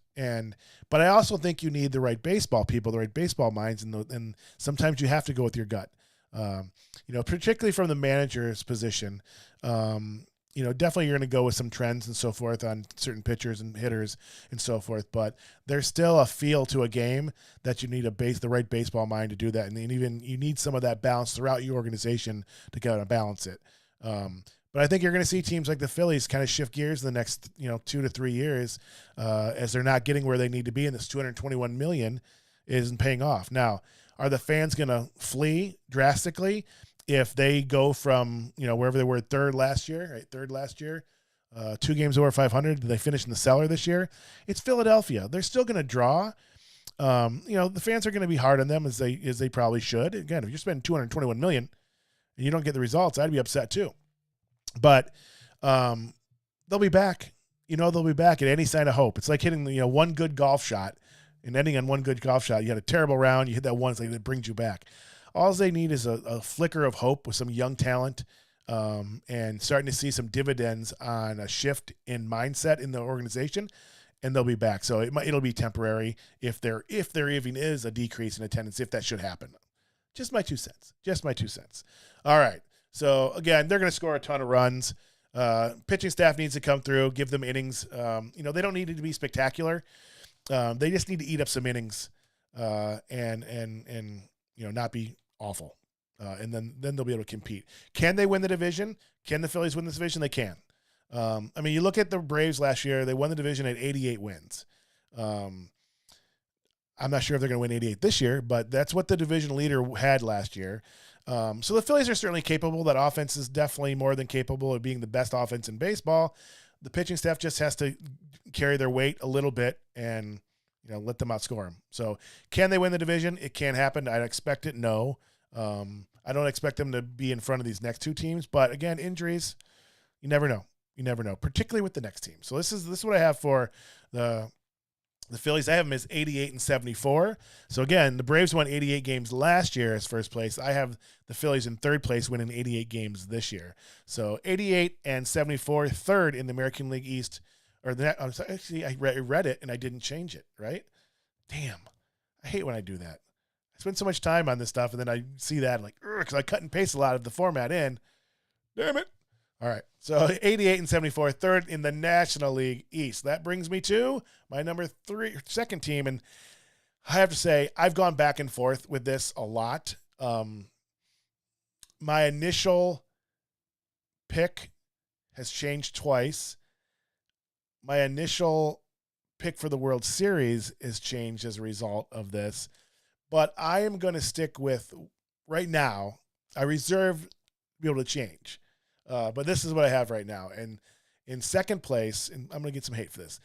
But I also think you need the right baseball people, the right baseball minds, and sometimes you have to go with your gut. Particularly from the manager's position, definitely you're going to go with some trends and so forth on certain pitchers and hitters and so forth. But there's still a feel to a game that you need the right baseball mind to do that, and even you need some of that balance throughout your organization to kind of balance it. But I think you're going to see teams like the Phillies kind of shift gears in the next, 2 to 3 years as they're not getting where they need to be, and this $221 million isn't paying off. Now, are the fans going to flee drastically if they go from, wherever they were third last year, 2 games over 500? Did they finish in the cellar this year? It's Philadelphia. They're still going to draw. The fans are going to be hard on them as they probably should. Again, if you're spending $221 million and you don't get the results, I'd be upset too. But they'll be back. They'll be back at any sign of hope. It's like hitting one good golf shot and ending on one good golf shot. You had a terrible round. You hit that one. It's like it brings you back. All they need is a flicker of hope with some young talent and starting to see some dividends on a shift in mindset in the organization, and they'll be back. So it'll be temporary if there even is a decrease in attendance, if that should happen. Just my 2 cents. All right. So, again, they're going to score a ton of runs. Pitching staff needs to come through, give them innings. They don't need it to be spectacular. They just need to eat up some innings and not be awful. And then they'll be able to compete. Can they win the division? Can the Phillies win this division? They can. You look at the Braves last year. They won the division at 88 wins. I'm not sure if they're going to win 88 this year, but that's what the division leader had last year. So the Phillies are certainly capable. That offense is definitely more than capable of being the best offense in baseball. The pitching staff just has to carry their weight a little bit and, let them outscore them. So can they win the division? It can happen. I expect it. No. I don't expect them to be in front of these next 2 teams, but again, injuries, you never know, particularly with the next team. So this is what I have for the Phillies. I have them as 88 and 74. So again, the Braves won 88 games last year as first place. I have the Phillies in third place, winning 88 games this year. So 88 and 74, third in the American League East. I read it and I didn't change it. Right? Damn, I hate when I do that. I spend so much time on this stuff and then I see that because I cut and paste a lot of the format in. Damn it. All right. So 88 and 74, third in the National League East. That brings me to my number second team. And I have to say, I've gone back and forth with this a lot. My initial pick has changed twice. My initial pick for the World Series has changed as a result of this. But I am going to stick with, right now, I reserve to be able to change. But this is what I have right now. And in second place, and I'm going to get some hate for this,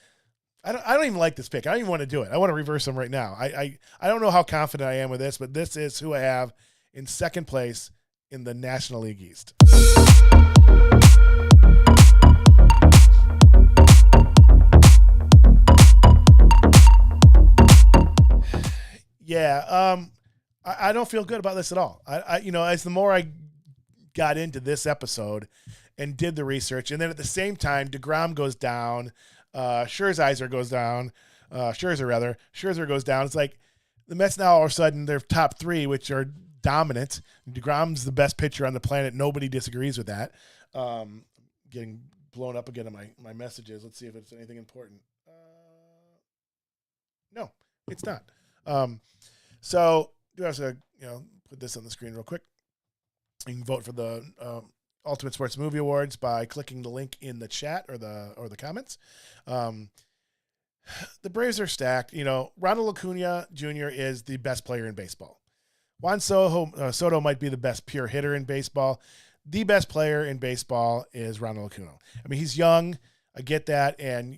I don't even like this pick. I don't even want to do it. I want to reverse them right now. I don't know how confident I am with this, but this is who I have in second place in the National League East. Yeah, I don't feel good about this at all. As the more I got into this episode and did the research, and then at the same time, DeGrom goes down, Scherzer goes down. It's like the Mets now all of a sudden they're top three, which are dominant. DeGrom's the best pitcher on the planet. Nobody disagrees with that. Getting blown up again on my messages. Let's see if it's anything important. No, it's not. So do have to put this on the screen real quick. You can vote for the Ultimate Sports Movie Awards by clicking the link in the chat or the comments. The Braves are stacked. Ronald Acuna Jr. is the best player in baseball. Juan Soto might be the best pure hitter in baseball. The best player in baseball is Ronald Acuna. I mean, he's young. I get that. And,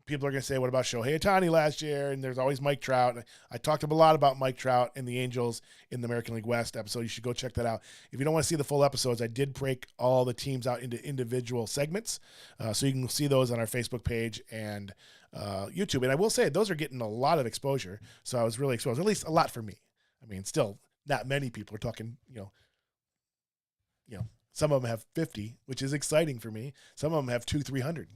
people are going to say, what about Shohei Ohtani last year? And there's always Mike Trout. I talked a lot about Mike Trout and the Angels in the American League West episode. You should go check that out. If you don't want to see the full episodes, I did break all the teams out into individual segments. So you can see those on our Facebook page and YouTube. And I will say those are getting a lot of exposure. So I was really exposed, at least a lot for me. I mean, still not many people are talking, some of them have 50, which is exciting for me. Some of them have 200-300.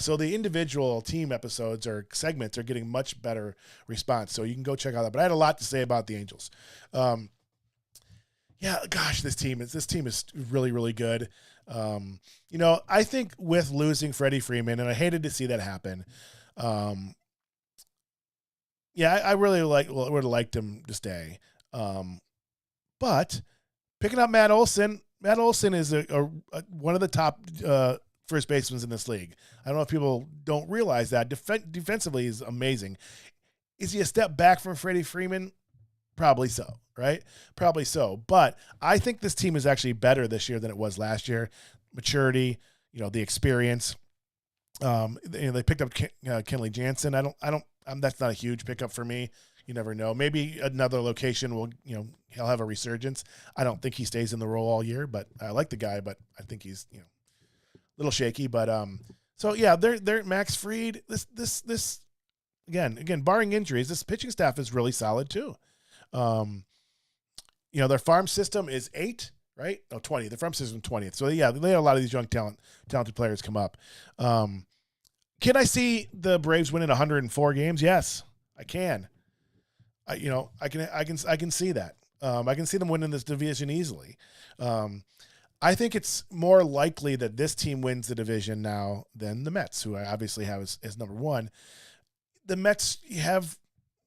So the individual team episodes or segments are getting much better response. So you can go check out that. But I had a lot to say about the Angels. This team is really, really good. I think with losing Freddie Freeman, and I hated to see that happen. I really would have liked him to stay. But picking up Matt Olson is one of the top first basemen in this league. I don't know if people don't realize that. Defensively, he's amazing. Is he a step back from Freddie Freeman? Probably so, right? Probably so. But I think this team is actually better this year than it was last year. Maturity, the experience. They picked up Kenley Jansen. That's not a huge pickup for me. You never know. Maybe another location will, he'll have a resurgence. I don't think he stays in the role all year, but I like the guy, but I think he's, a little shaky. But they're Max Fried. This again, barring injuries, this pitching staff is really solid too. Their farm system is 8, right? No, 20. The farm system 20th. So they had a lot of these young talented players come up. Can I see the Braves winning 104 games? Yes, I can. I can see that. I can see them winning this division easily. I think it's more likely that this team wins the division now than the Mets, who I obviously have as number one. The Mets have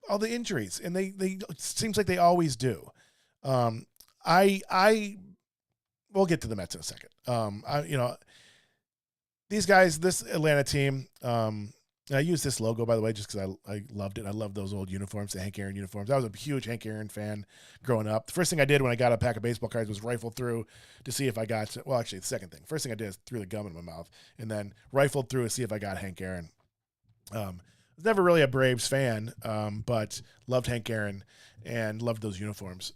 all the injuries, and they it seems like they always do. We'll get to the Mets in a second. These guys, this Atlanta team, I used this logo, by the way, just because I loved it. I love those old uniforms, the Hank Aaron uniforms. I was a huge Hank Aaron fan growing up. The first thing I did when I got a pack of baseball cards was rifle through to see if I got – well, actually, the second thing. First thing I did is threw the gum in my mouth and then rifled through to see if I got Hank Aaron. I was never really a Braves fan, but loved Hank Aaron and loved those uniforms.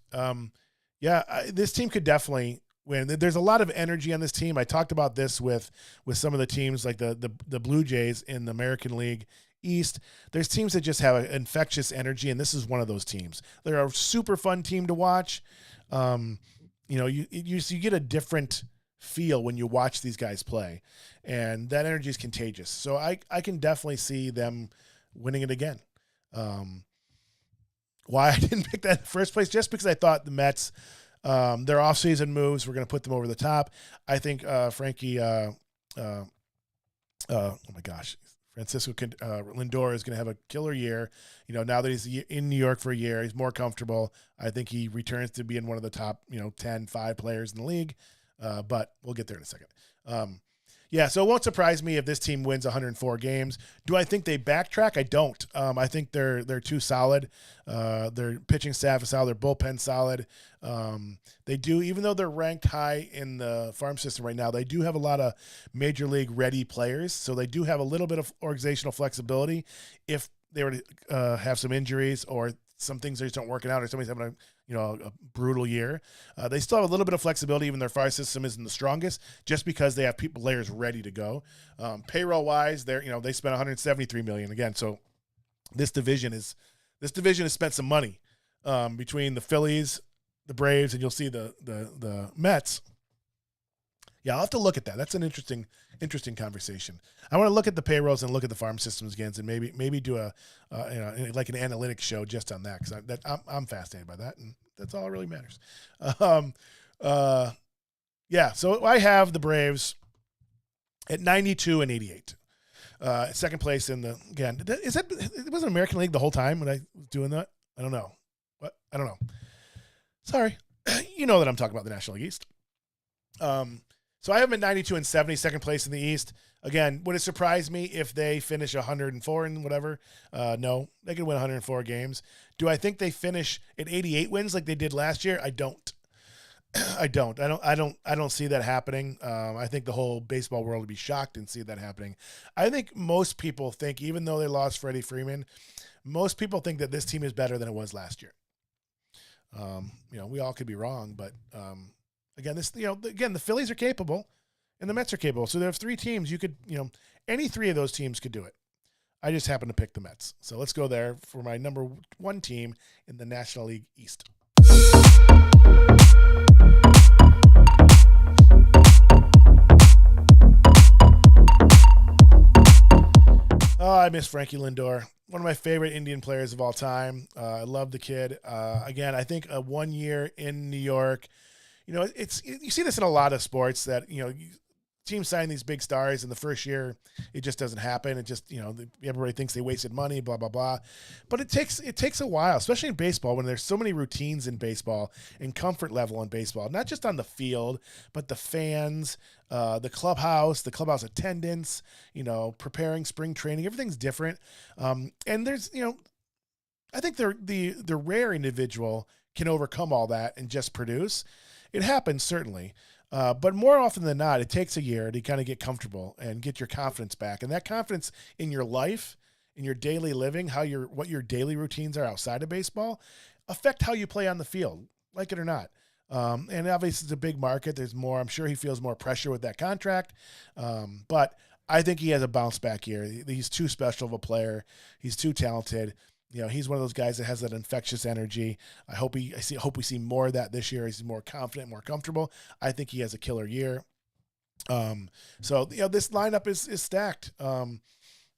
This team could definitely – there's a lot of energy on this team. I talked about this with some of the teams like the Blue Jays in the American League East. There's teams that just have an infectious energy, and this is one of those teams. They're a super fun team to watch. You get a different feel when you watch these guys play, and that energy is contagious. So I can definitely see them winning it again. Why I didn't pick that in the first place, just because I thought the Mets Their offseason moves were going to put them over the top. I think Frankie, oh my gosh, Francisco Lindor is going to have a killer year. Now that he's in New York for a year, he's more comfortable. I think he returns to being one of the top, 10, 5 players in the league. But we'll get there in a second. So it won't surprise me if this team wins 104 games. Do I think they backtrack? I don't. I think they're too solid. Their pitching staff is solid. Their bullpen solid. They do, even though they're ranked high in the farm system right now, they do have a lot of major league ready players. So they do have a little bit of organizational flexibility if they were to have some injuries or some things that just aren't working out, or somebody's having a brutal year. They still have a little bit of flexibility, even their farm system isn't the strongest, just because they have players ready to go. Payroll wise, they spent $173 million again. So this division has spent some money between the Phillies, the Braves, and you'll see the Mets. Yeah, I'll have to look at that. That's an interesting conversation. I want to look at the payrolls and look at the farm systems again, and maybe do like an analytics show just on that, because I'm fascinated by that, and that's all that really matters. So I have the Braves at 92 and 88. Second place it was an American League the whole time when I was doing that? I don't know. What? I don't know. Sorry. You know that I'm talking about the National League East. So I have them at 92 and 70, second place in the East. Again, would it surprise me if they finish 104 and whatever? No, they could win 104 games. Do I think they finish at 88 wins like they did last year? I don't. I don't see that happening. I think the whole baseball world would be shocked and see that happening. I think most people think, even though they lost Freddie Freeman, most people think that this team is better than it was last year. We all could be wrong, but again, the Phillies are capable and the Mets are capable. So there's 3 teams you could, any 3 of those teams could do it. I just happen to pick the Mets. So let's go there for my number 1 team in the National League East. Oh, I miss Frankie Lindor. One of my favorite Indian players of all time. I love the kid. Again, I think 1 year in New York, you see this in a lot of sports that, teams sign these big stars in the first year, it just doesn't happen. It just, everybody thinks they wasted money, blah, blah, blah. But it takes a while, especially in baseball, when there's so many routines in baseball and comfort level in baseball, not just on the field, but the fans, the clubhouse attendance, preparing spring training, everything's different. And there's, I think the rare individual can overcome all that and just produce. It happens, certainly. But more often than not, it takes a year to kind of get comfortable and get your confidence back. And that confidence in your life, in your daily living, what your daily routines are outside of baseball, affect how you play on the field, like it or not. And obviously it's a big market. There's more, I'm sure he feels more pressure with that contract. But I think he has a bounce back year. He's too special of a player. He's too talented. He's one of those guys that has that infectious energy. I hope we see more of that this year. He's more confident, more comfortable. I think he has a killer year. So this lineup is stacked.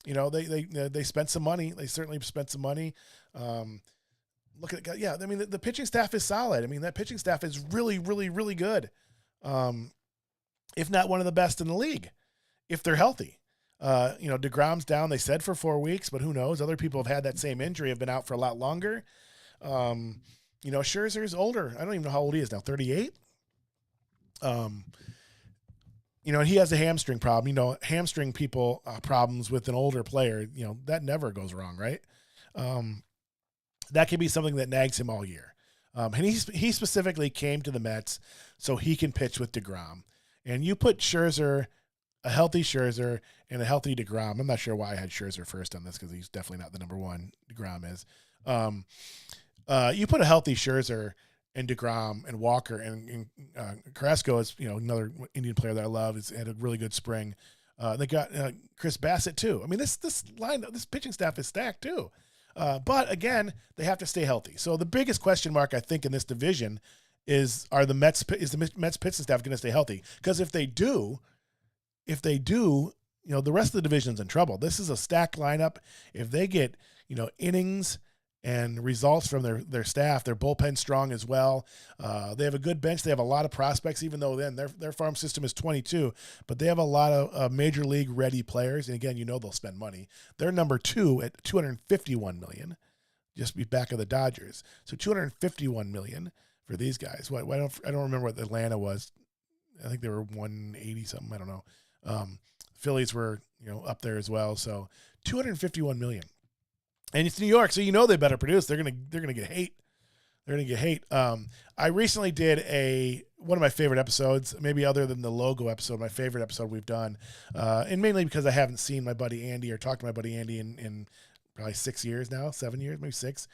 They spent some money. They certainly spent some money. Look at the pitching staff is solid. That pitching staff is really, really, really good. If not one of the best in the league, if they're healthy. DeGrom's down, they said, for 4 weeks, but who knows? Other people have had that same injury, have been out for a lot longer. Scherzer's older. I don't even know how old he is now, 38. He has a hamstring problem. Hamstring people problems with an older player, that never goes wrong, right? That can be something that nags him all year. And he specifically came to the Mets so he can pitch with DeGrom. And you put a healthy Scherzer and a healthy DeGrom. I'm not sure why I had Scherzer first on this, because he's definitely not the number 1. DeGrom is. You put a healthy Scherzer and DeGrom and Walker and Carrasco is another Indian player that I love. He's had a really good spring. They got Chris Bassett too. This pitching staff is stacked too. But again, they have to stay healthy. So the biggest question mark I think in this division is the Mets pitching staff going to stay healthy? Because if they do, the rest of the division's in trouble. This is a stacked lineup. If they get, innings and results from their staff. Their bullpen strong as well. They have a good bench. They have a lot of prospects, even though then their farm system is 22, but they have a lot of major league ready players. And again, they'll spend money. They're number 2 at $251 million, just be back of the Dodgers. So $251 million for these guys. I don't remember what Atlanta was. I think they were 180 something. I don't know. Phillies were up there as well. So $251 million. And it's New York, so they better produce. They're gonna get hate. They're gonna get hate. I recently did one of my favorite episodes, maybe other than the logo episode, my favorite episode we've done, and mainly because I haven't seen my buddy Andy or talked to my buddy Andy in probably 6 years now, 7 years, maybe 6.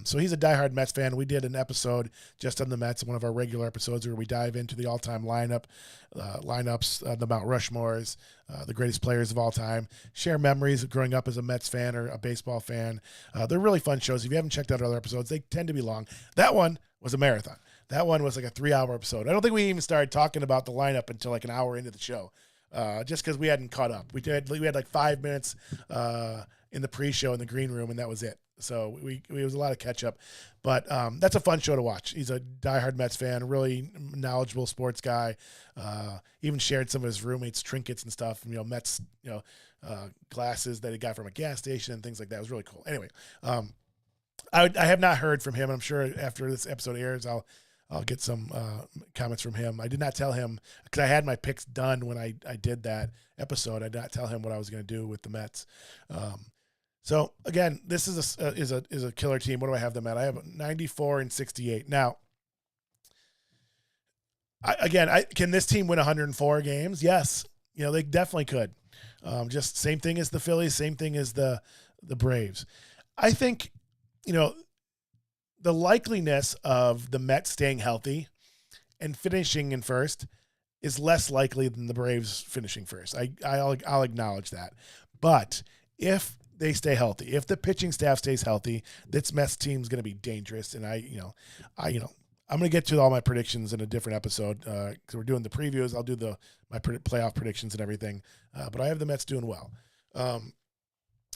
So he's a diehard Mets fan. We did an episode just on the Mets, one of our regular episodes where we dive into the all-time lineups, the Mount Rushmores, the greatest players of all time, share memories of growing up as a Mets fan or a baseball fan. They're really fun shows. If you haven't checked out other episodes, they tend to be long. That one was a marathon. That one was like a 3-hour episode. I don't think we even started talking about the lineup until like an hour into the show, just because we hadn't caught up. We had like 5 minutes in the pre-show in the green room, and that was it. So it was a lot of catch up, but that's a fun show to watch. He's a diehard Mets fan, really knowledgeable sports guy. Even shared some of his roommates' trinkets and stuff. Mets, glasses that he got from a gas station and things like that. It was really cool. Anyway, I have not heard from him. I'm sure after this episode airs, I'll get some comments from him. I did not tell him because I had my picks done when I did that episode. I did not tell him what I was going to do with the Mets. So again, this is a killer team. What do I have them at? I have 94 and 68. Now, can this team win 104 games? Yes. They definitely could. Just same thing as the Phillies, same thing as the Braves. I think, the likeliness of the Mets staying healthy and finishing in first is less likely than the Braves finishing first. I'll acknowledge that. But if they stay healthy, if the pitching staff stays healthy, this Mets team is going to be dangerous. And I'm going to get to all my predictions in a different episode because we're doing the previews. I'll do my playoff predictions and everything. But I have the Mets doing well.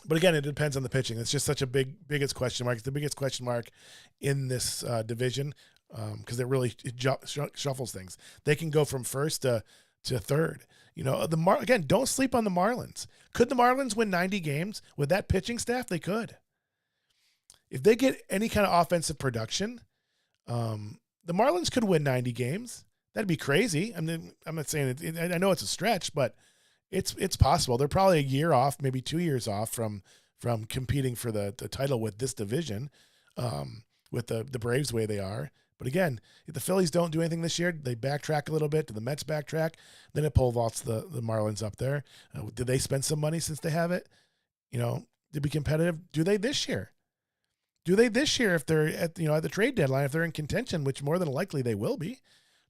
But again, it depends on the pitching. It's just such a biggest question mark. It's the biggest question mark in this division because it really shuffles things. They can go from first to third. Again, don't sleep on the Marlins. Could the Marlins win 90 games with that pitching staff? They could. If they get any kind of offensive production, the Marlins could win 90 games. That'd be crazy. I mean, I'm not saying it. I know it's a stretch, but it's possible. They're probably a year off, maybe 2 years off from competing for the title with this division, with the Braves the way they are. But again, if the Phillies don't do anything this year, they backtrack a little bit. Do the Mets backtrack? Then it pole vaults the Marlins up there. Did they spend some money since they have it? To be competitive? Do they this year? Do they this year if they're at the trade deadline, if they're in contention, which more than likely they will be?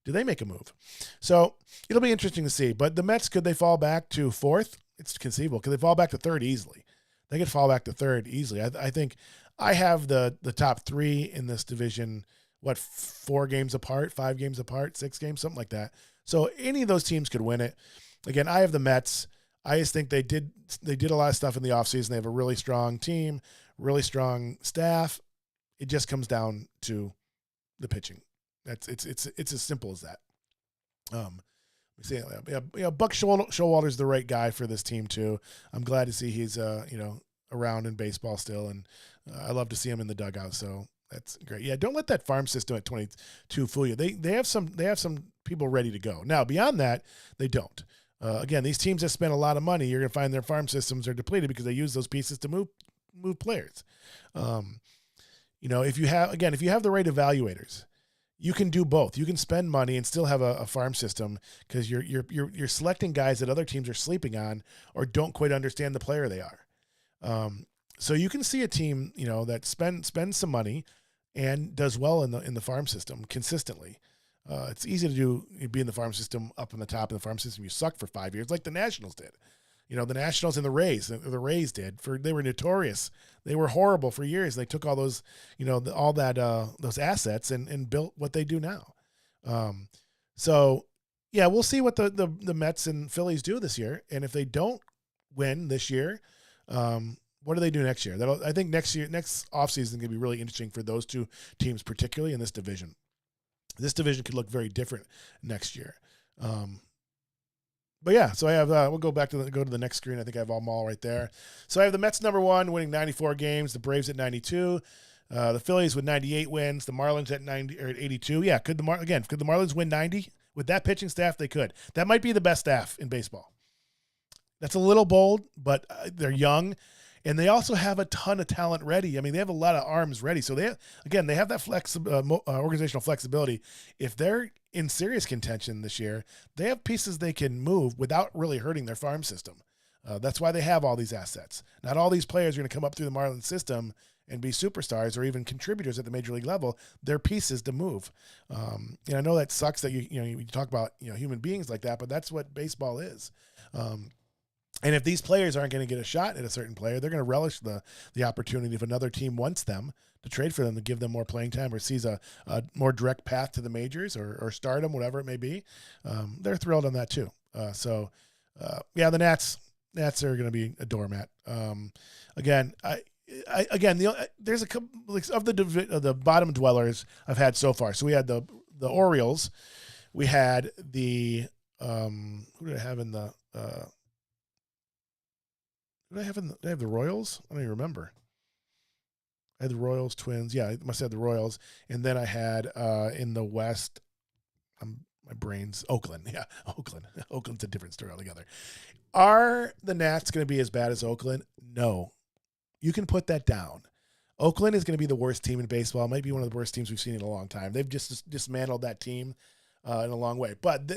Do they make a move? So it'll be interesting to see. But the Mets, could they fall back to fourth? It's conceivable. Could they fall back to third easily? They could fall back to third easily. I think I have the top 3 in this division. 4 games apart, 5 games apart, 6 games, something like that. So any of those teams could win it. Again, I have the Mets. I just think they did a lot of stuff in the offseason. They have a really strong team, really strong staff. It just comes down to the pitching. It's as simple as that. Buck Showalter's the right guy for this team too. I'm glad to see he's around in baseball still, and I love to see him in the dugout. So that's great. Yeah, don't let that farm system at 22 fool you. They have some people ready to go. Now beyond that, they don't. Again, these teams that spend a lot of money, you're going to find their farm systems are depleted because they use those pieces to move players. If you have the right evaluators, you can do both. You can spend money and still have a farm system because you're selecting guys that other teams are sleeping on or don't quite understand the player they are. So you can see a team, that spends some money and does well in the farm system consistently. It's easy to be in the farm system up on the top of the farm system. You suck for 5 years, like the Nationals did. The Nationals and the Rays did. They were notorious. They were horrible for years. They took all those, those assets and built what they do now. So yeah, we'll see what the Mets and Phillies do this year. And if they don't win this year, what do they do next year? I think next offseason is going to be really interesting for those two teams, particularly in this division. This division could look very different next year. But yeah, so I have, we'll go to the next screen. I think I have them all right there. So I have the Mets number 1 winning 94 games, the Braves at 92, the Phillies with 98 wins, the Marlins at 90 or at 82. Yeah, could the Marlins win 90 with that pitching staff? They could. That might be the best staff in baseball. That's a little bold, but they're young, and they also have a ton of talent ready. I mean, they have a lot of arms ready. So they have that organizational flexibility. If they're in serious contention this year, they have pieces they can move without really hurting their farm system. That's why they have all these assets. Not all these players are going to come up through the Marlins system and be superstars or even contributors at the major league level. They're pieces to move. And I know that sucks that you talk about human beings like that, but that's what baseball is. And if these players aren't going to get a shot at a certain player, they're going to relish the opportunity if another team wants them to trade for them to give them more playing time or sees a more direct path to the majors or stardom, whatever it may be. They're thrilled on that too. The Nats are going to be a doormat. There's a couple of the bottom dwellers I've had so far. So we had the Orioles, we had the who did I have in the did I have the Royals? I don't even remember. I had the Royals, Twins. Yeah, I must have the Royals. And then I had in the West, my brain's Oakland. Yeah, Oakland. Oakland's a different story altogether. Are the Nats going to be as bad as Oakland? No. You can put that down. Oakland is going to be the worst team in baseball. It might be one of the worst teams we've seen in a long time. They've just dismantled that team in a long way. But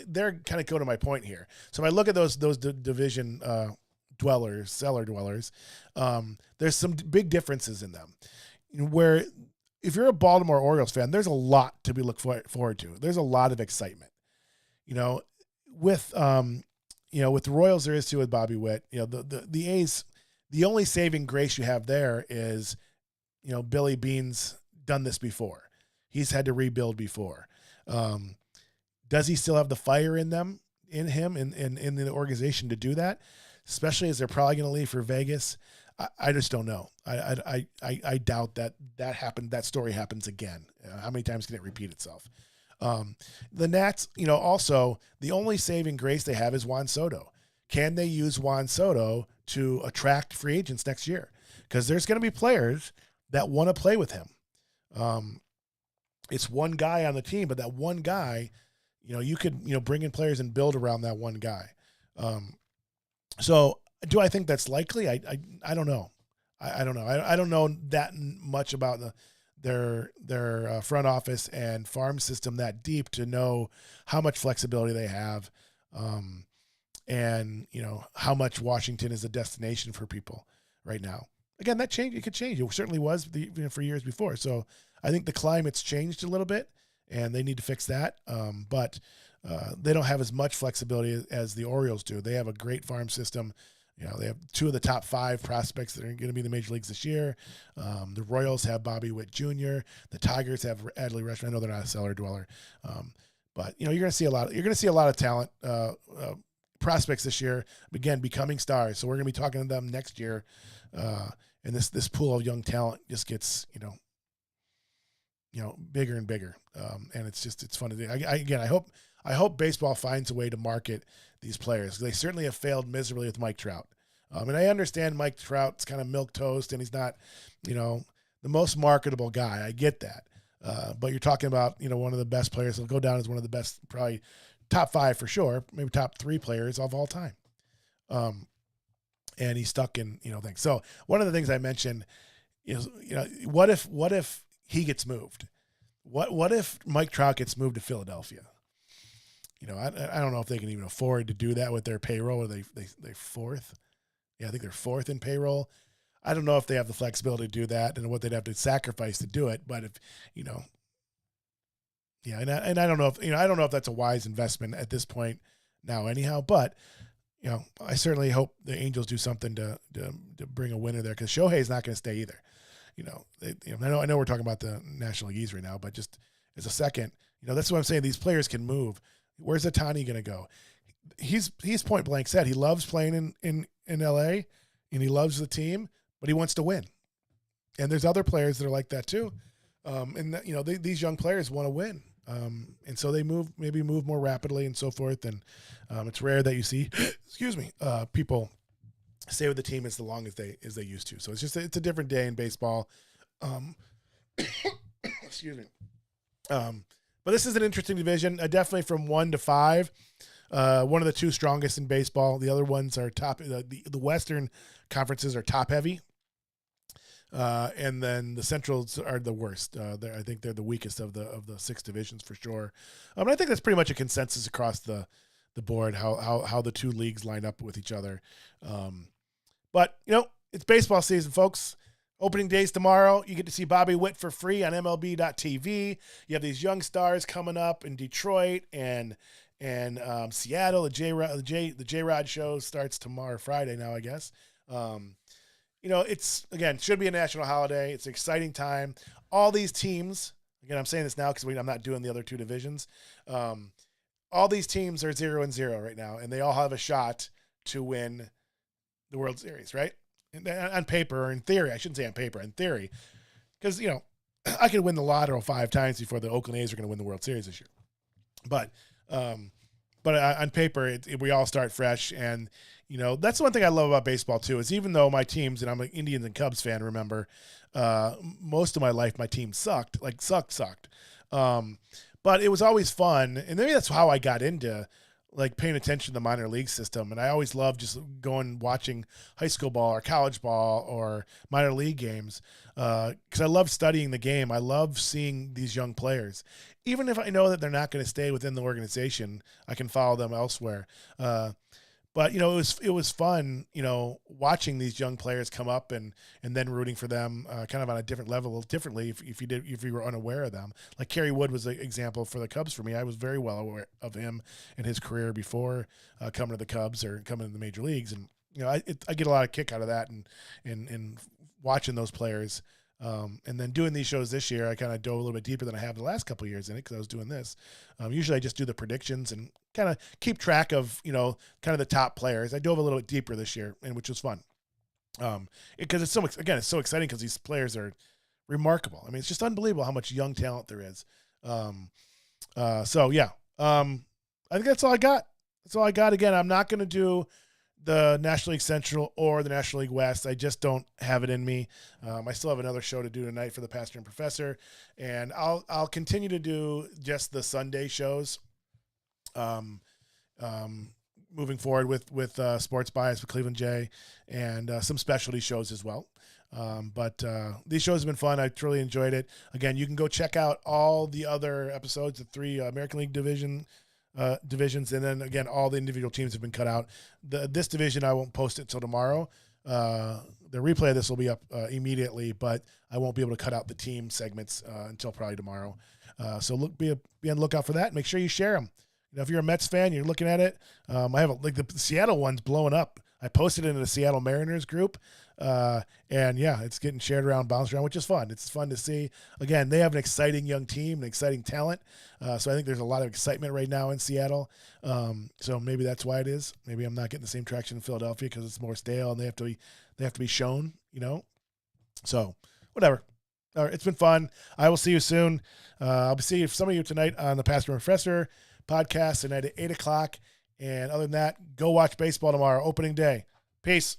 they're kind of going to my point here. So if I look at those division cellar dwellers, there's some big differences in them. Where if you're a Baltimore Orioles fan, there's a lot to be looked forward to. There's a lot of excitement. With the Royals, there is too with Bobby Witt. The A's, the only saving grace you have there is, Billy Beane's done this before. He's had to rebuild before. Does he still have the fire in him, in the organization to do that? Especially as they're probably going to leave for Vegas. I just don't know. I doubt that happened. That story happens again. How many times can it repeat itself? The Nats, also the only saving grace they have is Juan Soto. Can they use Juan Soto to attract free agents next year? Because there's going to be players that want to play with him. It's one guy on the team, but that one guy, you could, bring in players and build around that one guy. So do I think that's likely? I don't know. I don't know. I don't know that much about their front office and farm system that deep to know how much flexibility they have, and how much Washington is a destination for people right now. Again, that change, it could change. It certainly was for years before. So I think the climate's changed a little bit, and they need to fix that. But they don't have as much flexibility as the Orioles do. They have a great farm system. They have 2 of the top 5 prospects that are going to be in the major leagues this year. The Royals have Bobby Witt Jr. The Tigers have Adley Rutschman. I know they're not a cellar dweller, but you're going to see a lot. You're going to see a lot of talent prospects this year. Again, becoming stars. So we're going to be talking to them next year, and this pool of young talent just gets bigger and bigger. And it's fun to do. I hope baseball finds a way to market these players. They certainly have failed miserably with Mike Trout. And I understand Mike Trout's kind of milquetoast and he's not, the most marketable guy. I get that. But you're talking about, one of the best players. He'll go down as one of the best, probably top 5 for sure, maybe top 3 players of all time. And he's stuck in, things. So one of the things I mentioned is, what if he gets moved? What if Mike Trout gets moved to Philadelphia? I don't know if they can even afford to do that with their payroll. Are they 4th? Yeah, I think they're 4th in payroll. I don't know if they have the flexibility to do that and what they'd have to sacrifice to do it. But if and I don't know if that's a wise investment at this point now. Anyhow, but I certainly hope the Angels do something to bring a winner there because Shohei's not going to stay either. I know we're talking about the National League East right now, but just as a second, that's what I'm saying. These players can move. Where's Ohtani going to go? He's point blank said he loves playing in LA. and he loves the team, but he wants to win. And there's other players that are like that too. These young players want to win. And so they maybe move more rapidly and so forth. And it's rare that you see, people stay with the team as long as they used to. So it's a different day in baseball. Excuse me. But this is an interesting division. Definitely from 1 to 5. One of the two strongest in baseball. The other ones are top. The Western conferences are top heavy. And then the Centrals are the worst. I think they're the weakest of the 6 divisions for sure. And I think that's pretty much a consensus across the board how the two leagues line up with each other. But it's baseball season, folks. Opening days tomorrow. You get to see Bobby Witt for free on MLB.tv. You have these young stars coming up in Detroit and Seattle. The J-Rod show starts tomorrow, Friday now, I guess. It's, again, should be a national holiday. It's an exciting time. All these teams, again, I'm saying this now because I'm not doing the other 2 divisions. All these teams are 0-0 right now, and they all have a shot to win the World Series, right? On paper, or in theory, I shouldn't say on paper, in theory, because, I could win the lotto 5 times before the Oakland A's are going to win the World Series this year. But on paper, we all start fresh. And, that's one thing I love about baseball too, is even though my teams, and I'm an Indians and Cubs fan, remember, most of my life, my team sucked. But it was always fun. And maybe that's how I got into paying attention to the minor league system. And I always loved just watching high school ball or college ball or minor league games. Cause I love studying the game. I love seeing these young players, even if I know that they're not going to stay within the organization, I can follow them elsewhere. But it was fun, watching these young players come up and then rooting for them, kind of on a different level, differently if you were unaware of them. Like Kerry Wood was an example for the Cubs for me. I was very well aware of him and his career before coming to the Cubs or coming to the major leagues, and I get a lot of kick out of that and watching those players. And then doing these shows this year, I kind of dove a little bit deeper than I have the last couple of years in it because I was doing this. Usually I just do the predictions and kind of keep track of, kind of the top players. I dove a little bit deeper this year, and which was fun. Because it's so exciting because these players are remarkable. I mean, it's just unbelievable how much young talent there is. I think that's all I got. Again, I'm not going to do the National League Central or the National League West. I just don't have it in me. I still have another show to do tonight for the Pastor and Professor, and I'll continue to do just the Sunday shows. Moving forward with Sports Bias with Cleveland J and some specialty shows as well. But these shows have been fun. I truly enjoyed it. Again, you can go check out all the other episodes, the 3 American League divisions, and then again, all the individual teams have been cut out. This division, I won't post it till tomorrow. The replay of this will be up immediately, but I won't be able to cut out the team segments until probably tomorrow. So be on the lookout for that. Make sure you share them. If you're a Mets fan, you're looking at it. I have the Seattle one's blowing up. I posted it in the Seattle Mariners group. And yeah, it's getting shared around, bounced around, which is fun. It's fun to see. Again, they have an exciting young team, an exciting talent. So I think there's a lot of excitement right now in Seattle. So maybe that's why it is. Maybe I'm not getting the same traction in Philadelphia because it's more stale and they have to be shown, So whatever. All right, it's been fun. I will see you soon. I'll see some of you tonight on the Pastor and Professor podcast tonight at 8:00. And other than that, go watch baseball tomorrow, opening day. Peace.